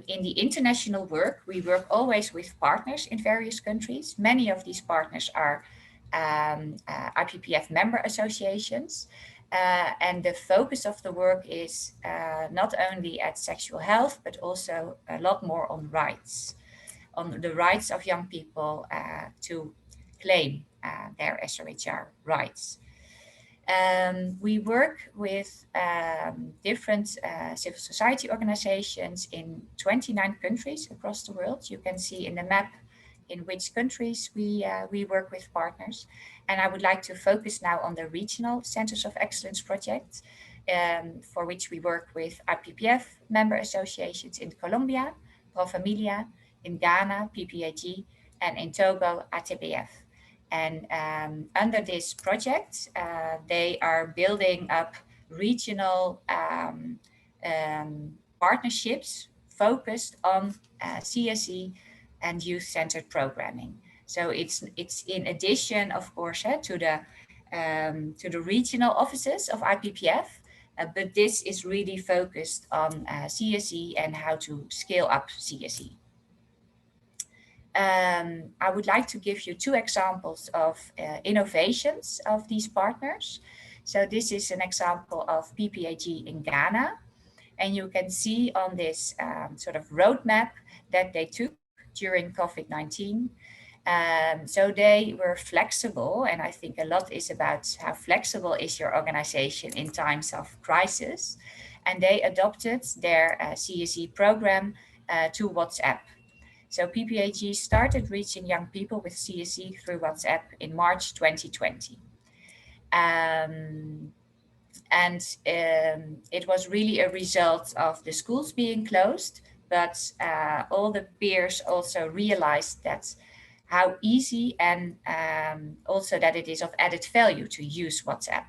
In the international work, we work always with partners in various countries. Many of these partners are IPPF member associations. And the focus of the work is not only at sexual health, but also a lot more on rights, on the rights of young people to claim their SRHR rights. We work with different civil society organizations in 29 countries across the world. You can see in the map in which countries we work with partners. And I would like to focus now on the regional Centers of Excellence project, for which we work with IPPF member associations in Colombia, Pro Familia, in Ghana, PPAG, and in Togo, ATBF. And under this project, they are building up regional partnerships focused on CSE and youth-centered programming. So it's in addition, of course, to the regional offices of IPPF, but this is really focused on CSE and how to scale up CSE. I would like to give you 2 examples of innovations of these partners. So this is an example of PPAG in Ghana. And you can see on this sort of roadmap that they took during COVID-19. So they were flexible, and I think a lot is about how flexible is your organization in times of crisis. And they adopted their CSE program to WhatsApp. So PPAG started reaching young people with CSE through WhatsApp in March 2020. It was really a result of the schools being closed, but all the peers also realized that how easy and also that it is of added value to use WhatsApp.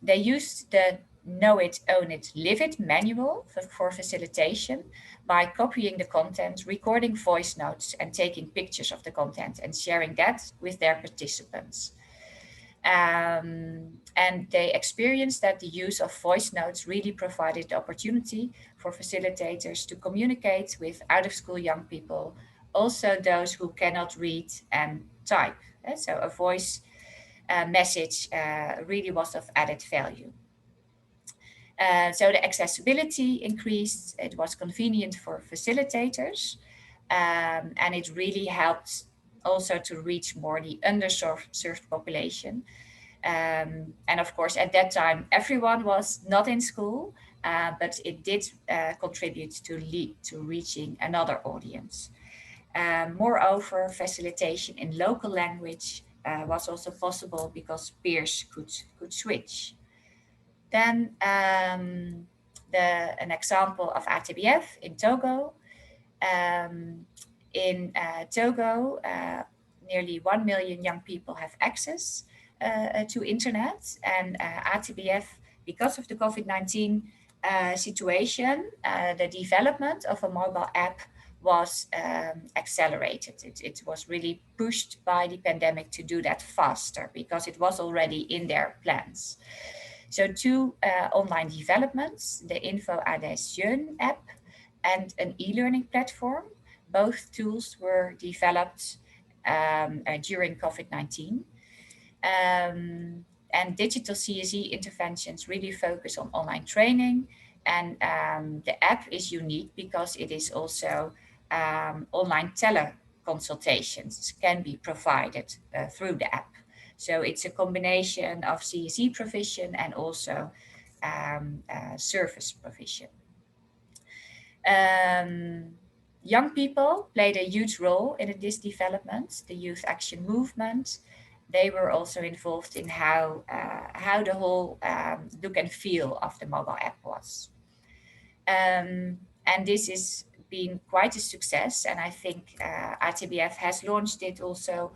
They used the Know It, Own It, Live It manual for facilitation by copying the content, recording voice notes, and taking pictures of the content and sharing that with their participants. And they experienced that the use of voice notes really provided the opportunity for facilitators to communicate with out-of-school young people, also those who cannot read and type. So a voice message really was of added value. So the accessibility increased, it was convenient for facilitators, and it really helped also to reach more the underserved population. And of course, at that time, everyone was not in school, but it did contribute to reaching another audience. Moreover, facilitation in local language was also possible because peers could switch. Then an example of ATBF in Togo. In Togo, nearly 1 million young people have access to internet, and ATBF, because of the COVID-19 situation, the development of a mobile app was accelerated. It was really pushed by the pandemic to do that faster because it was already in their plans. So two online developments, the Info Adhesion app and an e-learning platform. Both tools were developed during COVID-19. And digital CSE interventions really focus on online training. And the app is unique because it is also online teleconsultations can be provided through the app. So it's a combination of CSE provision and also service provision. Young people played a huge role in this development, the youth action movement. They were also involved in how the whole look and feel of the mobile app was. And this has been quite a success. And I think ATBF has launched it also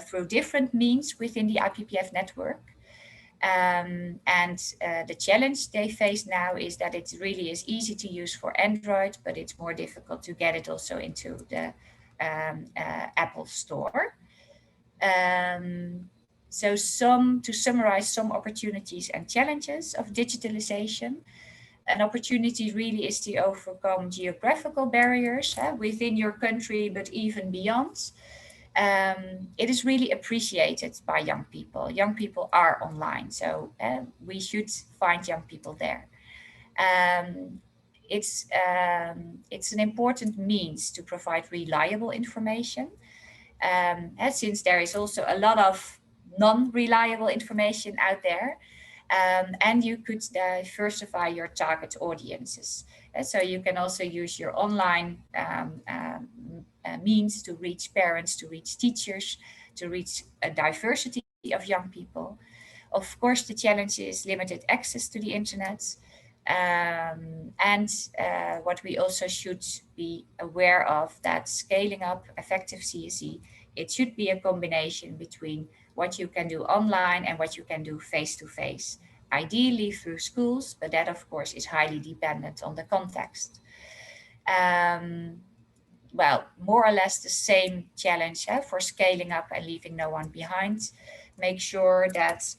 through different means within the IPPF network. The challenge they face now is that it really is easy to use for Android, but it's more difficult to get it also into the Apple Store. So to summarize some opportunities and challenges of digitalization, an opportunity really is to overcome geographical barriers within your country, but even beyond. It is really appreciated by young people. Young people are online, so we should find young people there. It's an important means to provide reliable information, since there is also a lot of non-reliable information out there. And you could diversify your target audiences. So you can also use your online means to reach parents, to reach teachers, to reach a diversity of young people. Of course, the challenge is limited access to the internet. What we also should be aware of, that scaling up effective CSE, it should be a combination between what you can do online and what you can do face-to-face, ideally through schools, but that of course is highly dependent on the context. Well, more or less the same challenge for scaling up and leaving no one behind. Make sure that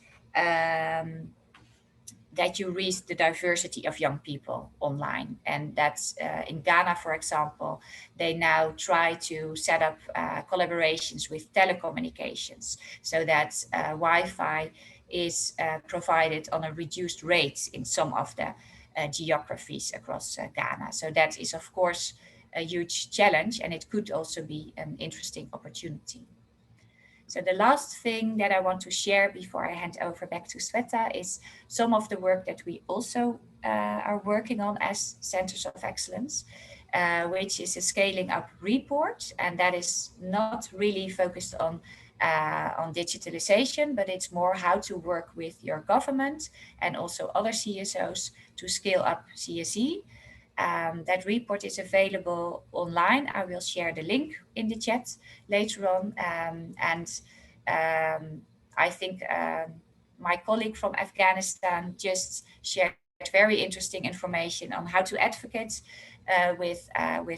that you reach the diversity of young people online. And that's in Ghana, for example, they now try to set up collaborations with telecommunications so that Wi-Fi is provided on a reduced rate in some of the geographies across Ghana. So that is, of course, a huge challenge, and it could also be an interesting opportunity. So the last thing that I want to share before I hand over back to Sweta is some of the work that we also are working on as Centers of Excellence, which is a scaling up report. And that is not really focused on digitalization, but it's more how to work with your government and also other CSOs to scale up CSE. That report is available online. I will share the link in the chat later on. I think my colleague from Afghanistan just shared very interesting information on how to advocate with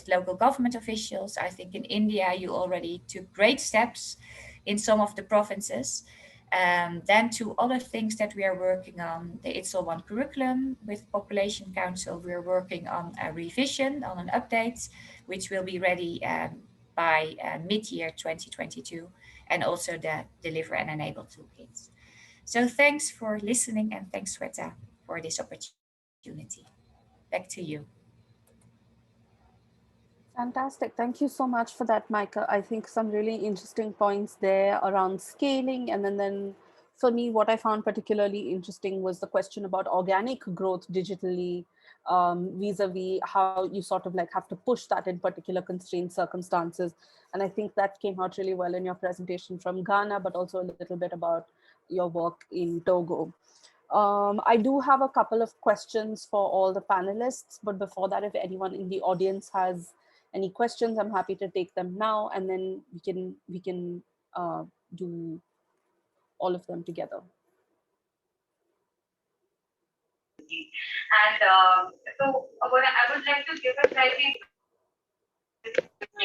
local government officials. I think in India, you already took great steps in some of the provinces. Then two other things that we are working on, the ITSL 1 curriculum with Population Council. We're working on a revision, on an update, which will be ready by mid-year 2022, and also the Deliver and Enable toolkits. So thanks for listening, and thanks, Sweta, for this opportunity. Back to you. Fantastic. Thank you so much for that, Micah. I think some really interesting points there around scaling and then for me, what I found particularly interesting was the question about organic growth digitally, vis-a-vis how you sort of like have to push that in particular constrained circumstances. And I think that came out really well in your presentation from Ghana, but also a little bit about your work in Togo. I do have a couple of questions for all the panelists, but before that, if anyone in the audience has any questions, I'm happy to take them now, and then we can do all of them together. And so what I would like to give a slightly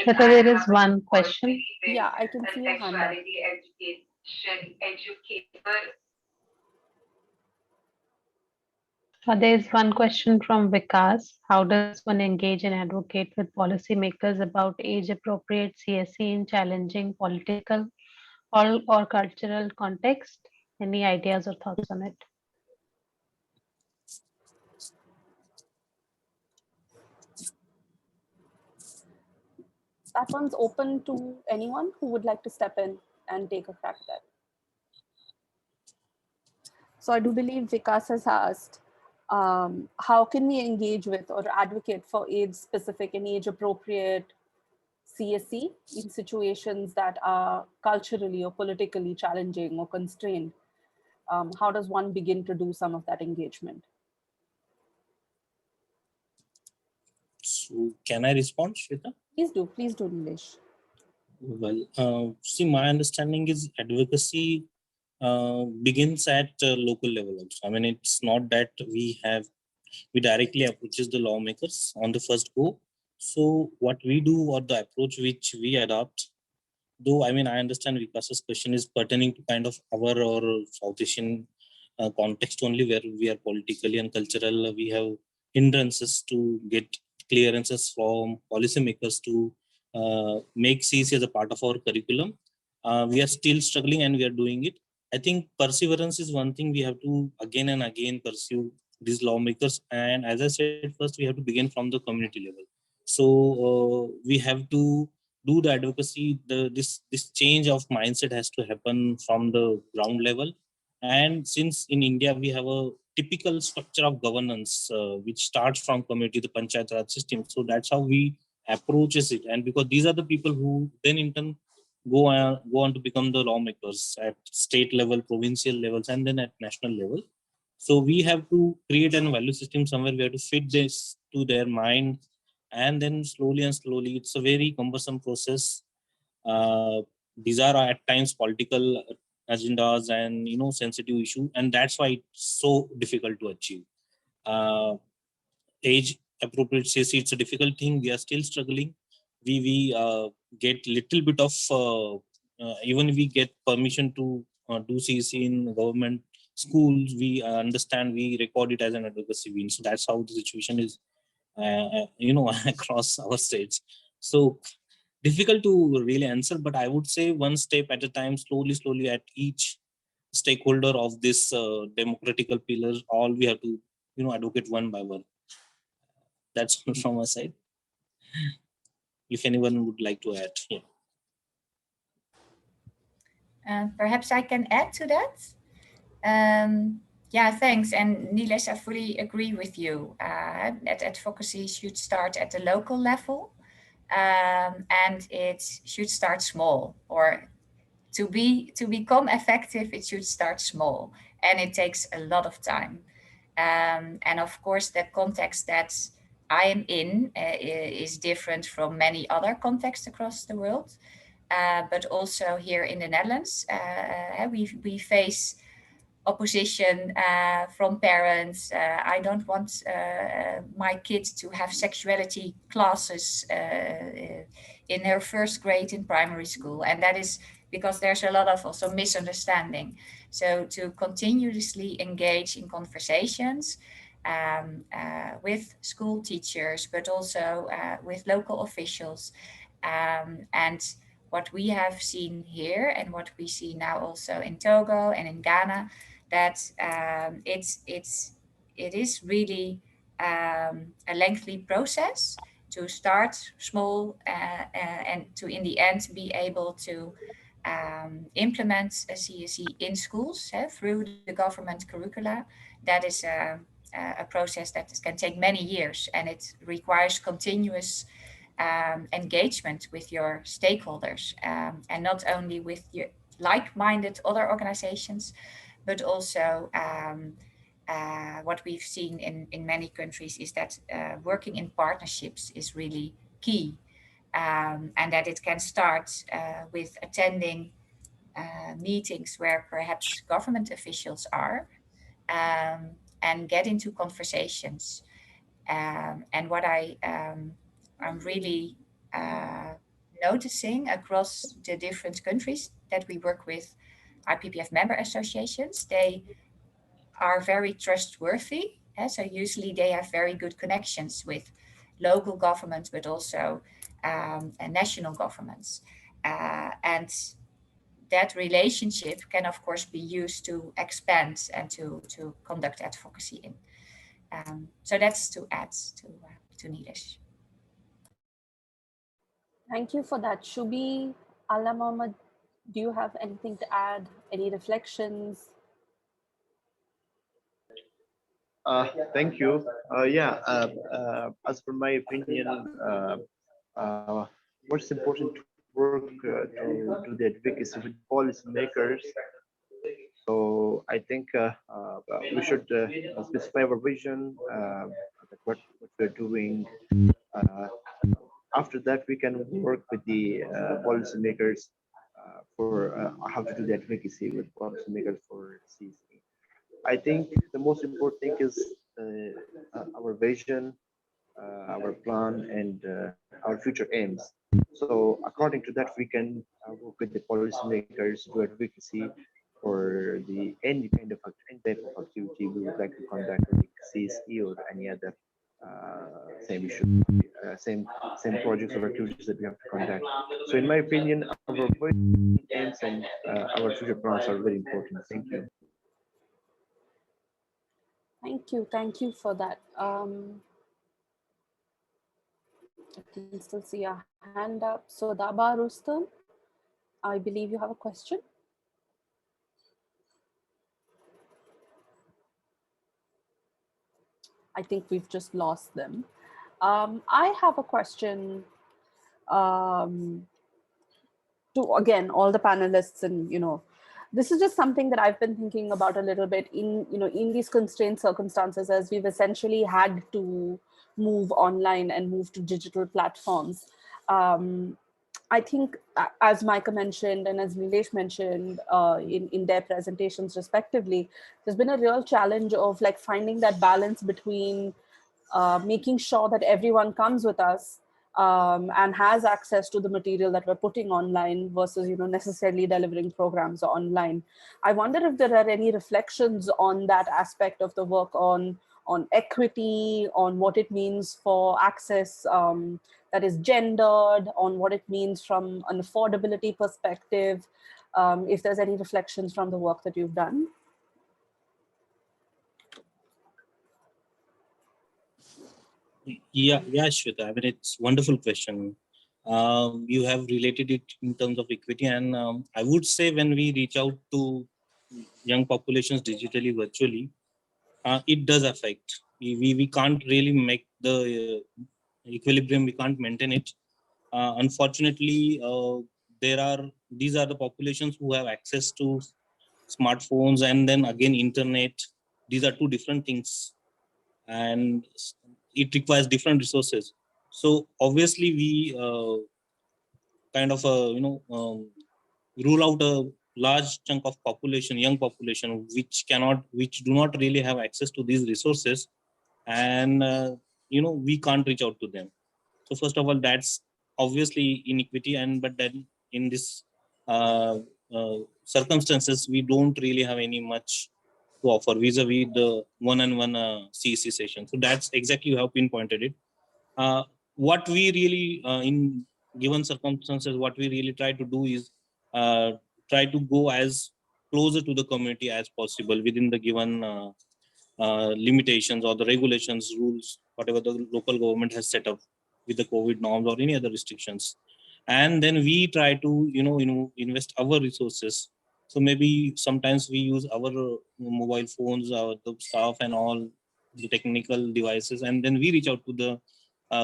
Shweta, there is one question. Yeah, I can see your hand up. sexuality education educator. There is one question from Vikas. How does one engage and advocate with policymakers about age-appropriate CSE in challenging political or cultural context? Any ideas or thoughts on it? That one's open to anyone who would like to step in and take a crack at that. So I do believe Vikas has asked, how can we engage with or advocate for age-specific and age-appropriate CSE in situations that are culturally or politically challenging or constrained? How does one begin to do some of that engagement? So can I respond, Shweta? Please do, Nilesh. Well, see, my understanding is advocacy begins at local level also. I mean, it's not that we directly approaches the lawmakers on the first go. So what we do or the approach which we adopt, though, I mean, I understand Vikas's question is pertaining to kind of our or South Asian context only, where we are politically and cultural, we have hindrances to get clearances from policymakers to make CC as a part of our curriculum. We are still struggling and we are doing it. I think perseverance is one thing we have to again and again pursue these lawmakers. And as I said, first we have to begin from the community level. So we have to do the advocacy. This change of mindset has to happen from the ground level. And since in India we have a typical structure of governance which starts from community, the panchayat raj system. So that's how we approaches it. And because these are the people who then in turn go on to become the lawmakers at state level, provincial levels, and then at national level. So we have to create a value system somewhere. We have to fit this to their mind, and then slowly and slowly, it's a very cumbersome process. These are at times political agendas and sensitive issue, and that's why it's so difficult to achieve. Age appropriate CSE, it's a difficult thing. We are still struggling. We get little bit of even we get permission to do CSE in government schools. We understand, we record it as an advocacy win. So that's how the situation is across our states. So difficult to really answer, but I would say one step at a time, slowly at each stakeholder of this democratical pillar, all we have to advocate one by one. That's all from my side. If anyone would like to add, yeah. Perhaps I can add to that. Yeah, thanks. And Nilesh, I fully agree with you. That advocacy should start at the local level, and it should start small. Or to become effective, it should start small, and it takes a lot of time. And of course, the context that I am in is different from many other contexts across the world. But also here in the Netherlands, we face opposition from parents. I don't want my kid to have sexuality classes in her first grade in primary school. And that is because there's a lot of also misunderstanding. So to continuously engage in conversations with school teachers, but also with local officials. And what we have seen here and what we see now also in Togo and in Ghana, that it is really a lengthy process to start small and to in the end be able to implement a CSE in schools through the government curricula. That is a process that can take many years, and it requires continuous engagement with your stakeholders, and not only with your like-minded other organizations, but also what we've seen in many countries is that working in partnerships is really key, and that it can start with attending meetings where perhaps government officials are, and get into conversations. And what I'm really noticing across the different countries that we work with, IPPF member associations, they are very trustworthy. So usually they have very good connections with local governments, but also national governments. And that relationship can, of course, be used to expand and to conduct advocacy in. So that's to add to Nilesh. Thank you for that, Shubi. Allah Mohammed, do you have anything to add? Any reflections? Thank you. As per my opinion, what's important to work to do the advocacy with policymakers. So I think we should specify our vision, what we're doing. After that, we can work with the policymakers for how to do the advocacy with policymakers for CSE. I think the most important thing is our vision, our plan, and our future aims. So according to that, we can work with the policymakers to advocacy for the any type of activity we would like to conduct, like CSE or any other same issue, same projects or activities that we have to conduct. So in my opinion, our aims and our future plans are very important. Thank you. Thank you for that. I can still see a hand up. So Daba Rustam, I believe you have a question. I think we've just lost them. I have a question to, again, all the panelists, and this is just something that I've been thinking about a little bit in these constrained circumstances, as we've essentially had to move online and move to digital platforms. I think, as Micah mentioned and as Nilesh mentioned in their presentations respectively, there's been a real challenge of like finding that balance between making sure that everyone comes with us and has access to the material that we're putting online versus necessarily delivering programs online. I wonder if there are any reflections on that aspect of the work on equity, on what it means for access that is gendered, on what it means from an affordability perspective, if there's any reflections from the work that you've done. Yeah, Shweta. I mean, it's a wonderful question. You have related it in terms of equity, and I would say when we reach out to young populations digitally, virtually, it does affect. We can't really make the equilibrium. We can't maintain it. Unfortunately, these are the populations who have access to smartphones and then again internet. These are two different things, and it requires different resources. So obviously we kind of rule out a large chunk of population, young population, which do not really have access to these resources, and we can't reach out to them. So first of all, that's obviously inequity, but then in this circumstances, we don't really have any much to offer vis-a-vis the one-on-one CEC session. So that's exactly how pinpointed it. What we really, in given circumstances, what we really try to do is try to go as closer to the community as possible within the given limitations or the regulations, rules, whatever the local government has set up with the COVID norms or any other restrictions. and then we try to invest our resources. So maybe sometimes we use our mobile phones, the staff and all the technical devices, and then we reach out to the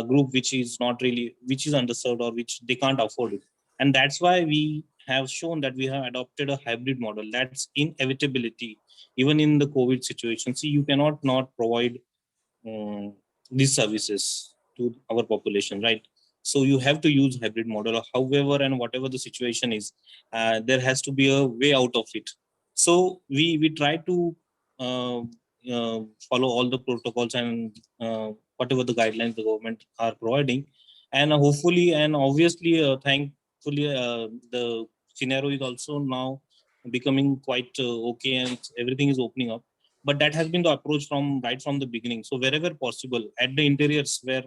group which is not really, which is underserved or which they can't afford it. And that's why we have shown that we have adopted a hybrid model. That's inevitability even in the COVID situation. See, you cannot not provide um, these services to our population, right? So you have to use hybrid model. However, and whatever the situation is, there has to be a way out of it. So we try to uh, follow all the protocols and whatever the guidelines the government are providing, and hopefully and obviously, thankfully, the scenario is also now becoming quite okay, and everything is opening up. But that has been the approach from right from the beginning. So wherever possible at the interiors, where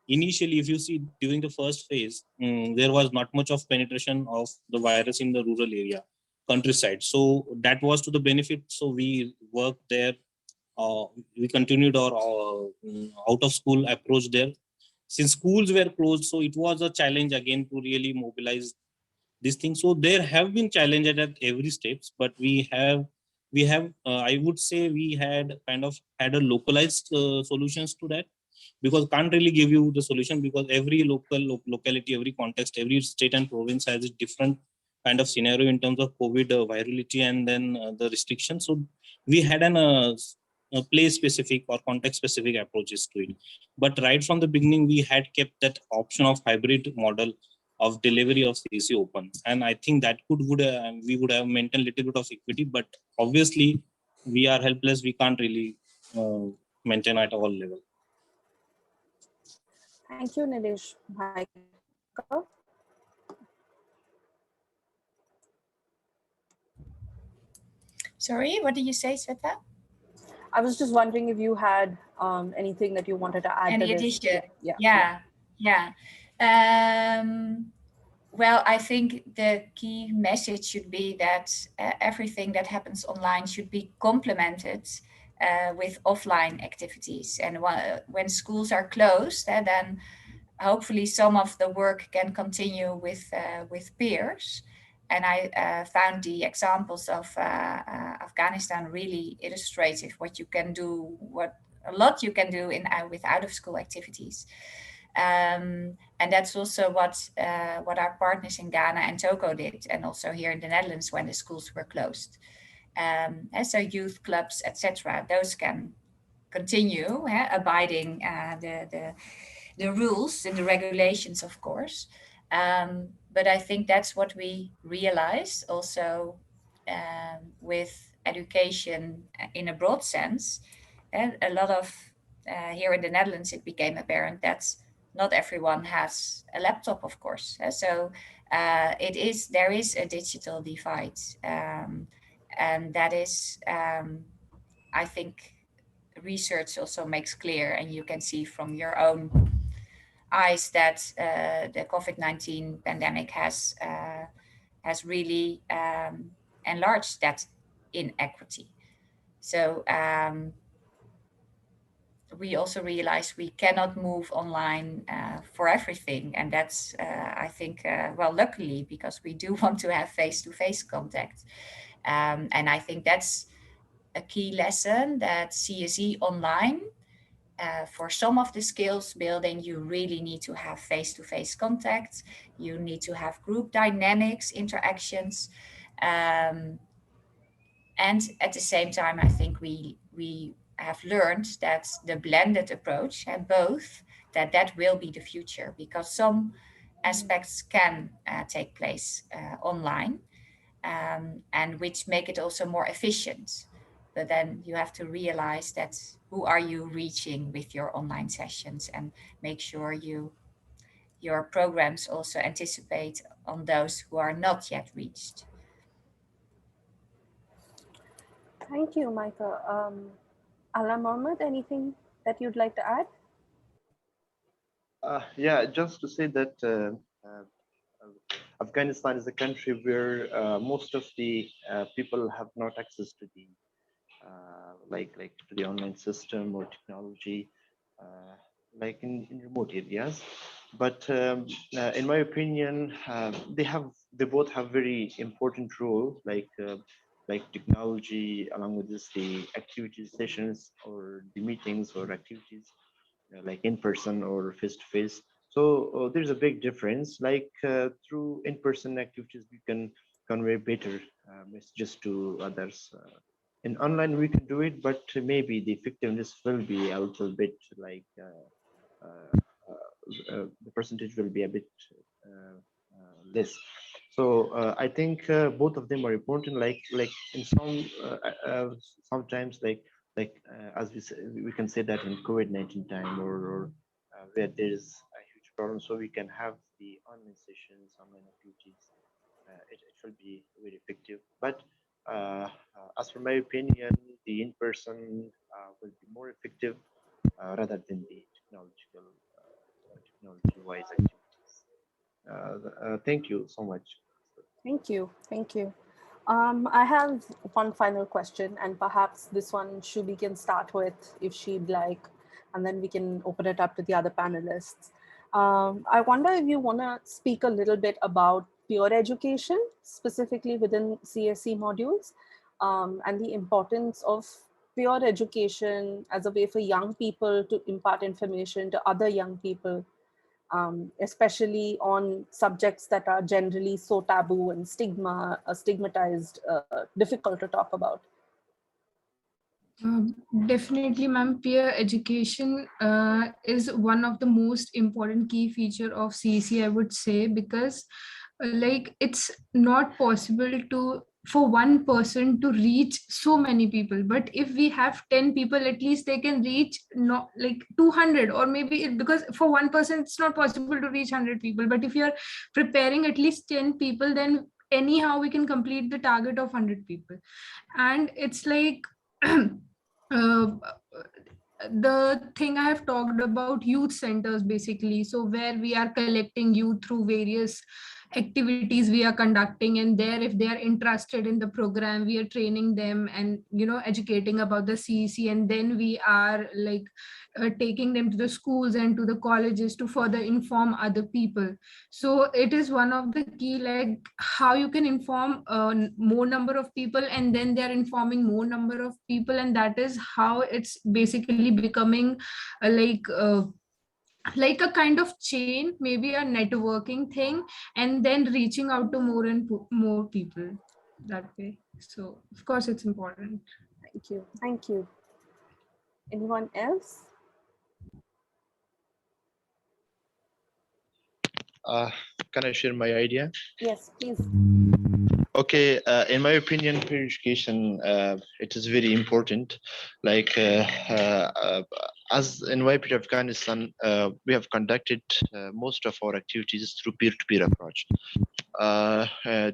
initially, if you see during the first phase, there was not much of penetration of the virus in the rural area, countryside. So that was to the benefit. So we worked there. uh, we continued our out of school approach there, since schools were closed. So it was a challenge again to really mobilize these things. So there have been challenges at every steps, but we have I would say we had kind of had a localized solutions to that, because can't really give you the solution, because every locality, every context, every state and province has a different kind of scenario in terms of COVID virality and then the restrictions. So we had a place specific or context specific approaches to it. But right from the beginning, we had kept that option of hybrid model of delivery of CC open, and I think that would we would have maintained a little bit of equity. But obviously, we are helpless. We can't really maintain at all level. Thank you, Nilesh. Michael? Sorry, what did you say, Sveta? I was just wondering if you had anything that you wanted to add to Any this. addition? Yeah. Yeah. Well, I think the key message should be that everything that happens online should be complemented with offline activities. And when schools are closed, then hopefully some of the work can continue with peers. And I found the examples of Afghanistan really illustrative what you can do, what a lot you can do in with out of school activities. And that's also what our partners in Ghana and Togo did, and also here in the Netherlands when the schools were closed. And so youth clubs, etc., those can continue abiding the rules and the regulations, of course. But I think that's what we realize also with education in a broad sense. And a lot of here in the Netherlands, it became apparent that not everyone has a laptop, of course. So there is a digital divide, and that is, I think, research also makes clear, and you can see from your own eyes that the COVID-19 pandemic has really enlarged that inequity. So we also realize we cannot move online for everything, and that's I think well, luckily, because we do want to have face-to-face contact, and I think that's a key lesson that CSE online. For some of the skills building, you really need to have face-to-face contact. You need to have group dynamics, interactions, and at the same time, I think we have learned that the blended approach, both, that will be the future, because some aspects can take place online, and which make it also more efficient. But then you have to realize that who are you reaching with your online sessions, and make sure your programs also anticipate on those who are not yet reached. Thank you, Micah. Ala Mohammed, anything that you'd like to add? Yeah, just to say that Afghanistan is a country where most of the people have not access to the like to the online system or technology, like in remote areas. but in my opinion, they both have very important role, like technology, along with this the activities sessions or the meetings or activities like in person or face to face. So there's a big difference. Like through in person activities, we can convey better messages to others. In online, we can do it, but maybe the effectiveness will be a little bit like the percentage will be a bit less. So I think both of them are important. Like in sometimes as we can say that in COVID-19 time or where there is a huge problem, so we can have the online sessions, online activities. It will be very effective. But as for my opinion, the in-person will be more effective rather than the technology-wise activities. Thank you so much. Thank you. Thank you. I have one final question, and perhaps this one Shubi can start with if she'd like, and then we can open it up to the other panelists. I wonder if you want to speak a little bit about peer education, specifically within CSE modules, and the importance of peer education as a way for young people to impart information to other young people, especially on subjects that are generally so taboo and stigmatized, difficult to talk about. Definitely, ma'am. Peer education is one of the most important key feature of CEC, I would say, because like it's not possible to for one person to reach so many people, but if we have 10 people, at least they can reach not like 200, or maybe because for one person it's not possible to reach 100 people, but if you're preparing at least 10 people, then anyhow we can complete the target of 100 people. And it's like the thing I have talked about, youth centers basically. So where we are collecting youth through various activities we are conducting, and there if they are interested in the program, we are training them and educating about the CEC, and then we are like taking them to the schools and to the colleges to further inform other people. So it is one of the key, like how you can inform more number of people, and then they are informing more number of people, and that is how it's basically becoming uh, like uh, like a kind of chain, maybe a networking thing, and then reaching out to more and more people that way. So of course it's important. Thank you. Thank you. Anyone else? Can I share my idea? Yes, please. Okay, in my opinion, peer education it is very important. Like as in YP Afghanistan, we have conducted most of our activities through peer-to-peer approach.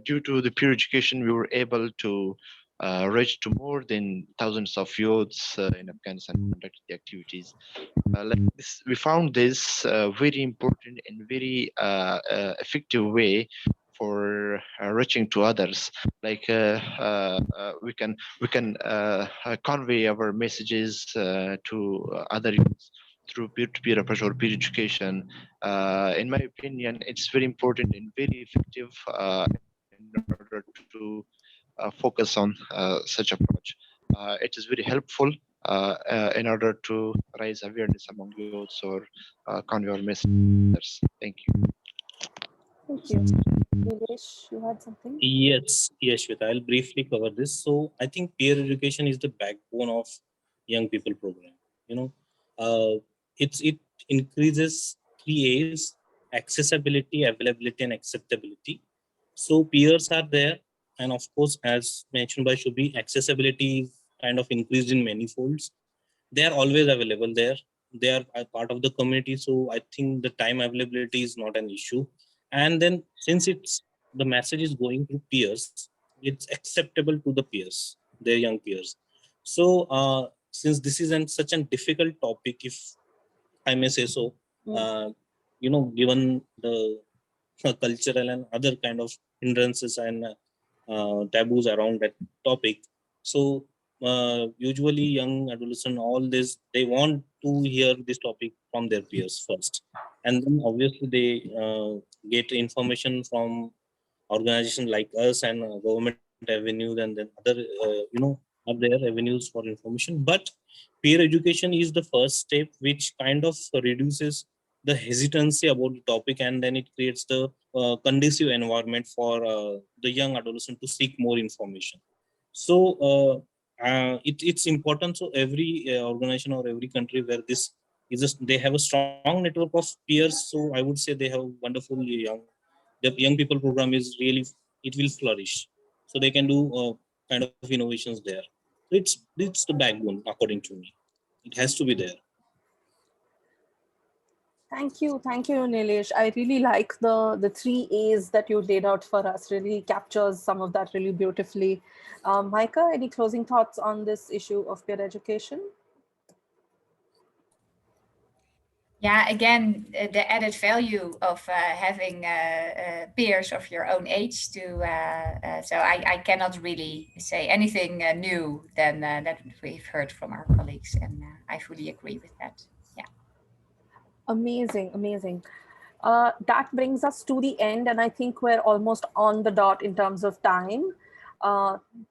Due to the peer education, we were able to reach to more than thousands of youths in Afghanistan who conducted the activities. Like this, we found this very important and very effective way for reaching to others. Like we can convey our messages to other youths through peer-to-peer approach or peer education. In my opinion, it's very important and very effective in order to focus on such approach. It is very helpful in order to raise awareness among youths or convey our messages. Thank you. Thank you. Nilesh, you had something? Yes, Shweta, I'll briefly cover this. So I think peer education is the backbone of young people program. You know, it increases 3 A's: accessibility, availability, and acceptability. So peers are there, and of course, as mentioned by Shubhi, accessibility is kind of increased in many folds. They are always available there. They are a part of the community, so I think the time availability is not an issue. And then since it's the message is going through peers, it's acceptable to the peers, their young peers. So since this is such a difficult topic, if I may say so, uh, given the cultural and other kind of hindrances and taboos around that topic, so usually young adolescent, all this, they want to hear this topic from their peers first. And then obviously they get information from organizations like us and government avenues, and then other, are there avenues for information. But peer education is the first step, which kind of reduces the hesitancy about the topic, and then it creates the conducive environment for the young adolescent to seek more information. So it's important. So every organization or every country where this is just, they have a strong network of peers. So I would say they have wonderful young, the young people program is really, it will flourish. So they can do kind of innovations there. So it's the backbone according to me. It has to be there. Thank you, Nilesh. I really like the 3 A's that you laid out for us. Really captures some of that really beautifully. Micah, any closing thoughts on this issue of peer education? Yeah, again, the added value of having peers of your own age to, so I cannot really say anything new than that we've heard from our colleagues, and I fully agree with that. Yeah. Amazing, amazing. That brings us to the end, and I think we're almost on the dot in terms of time.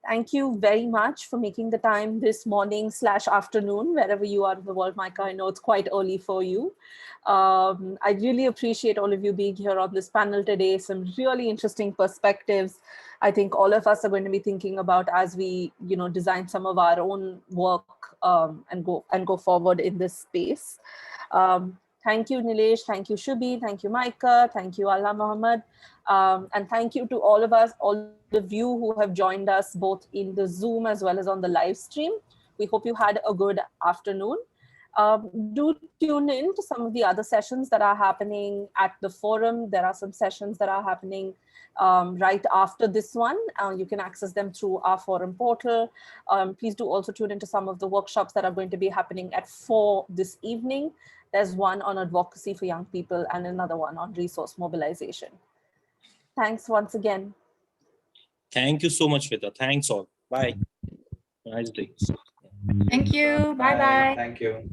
Thank you very much for making the time this morning / afternoon, wherever you are in the world, Micah. I know it's quite early for you. I really appreciate all of you being here on this panel today. Some really interesting perspectives. I think all of us are going to be thinking about as we, design some of our own work and go forward in this space. Thank you, Nilesh. Thank you, Shubi. Thank you, Micah. Thank you, Allah Muhammad. And thank you to all of you who have joined us both in the Zoom as well as on the live stream. We hope you had a good afternoon. Do tune in to some of the other sessions that are happening at the forum. There are some sessions that are happening right after this one. You can access them through our forum portal. Please do also tune into some of the workshops that are going to be happening at 4 this evening. There's one on advocacy for young people and another one on resource mobilization. Thanks once again. Thank you so much, Vita. Thanks all. Bye. Nice day. Thank you. Bye bye. Thank you.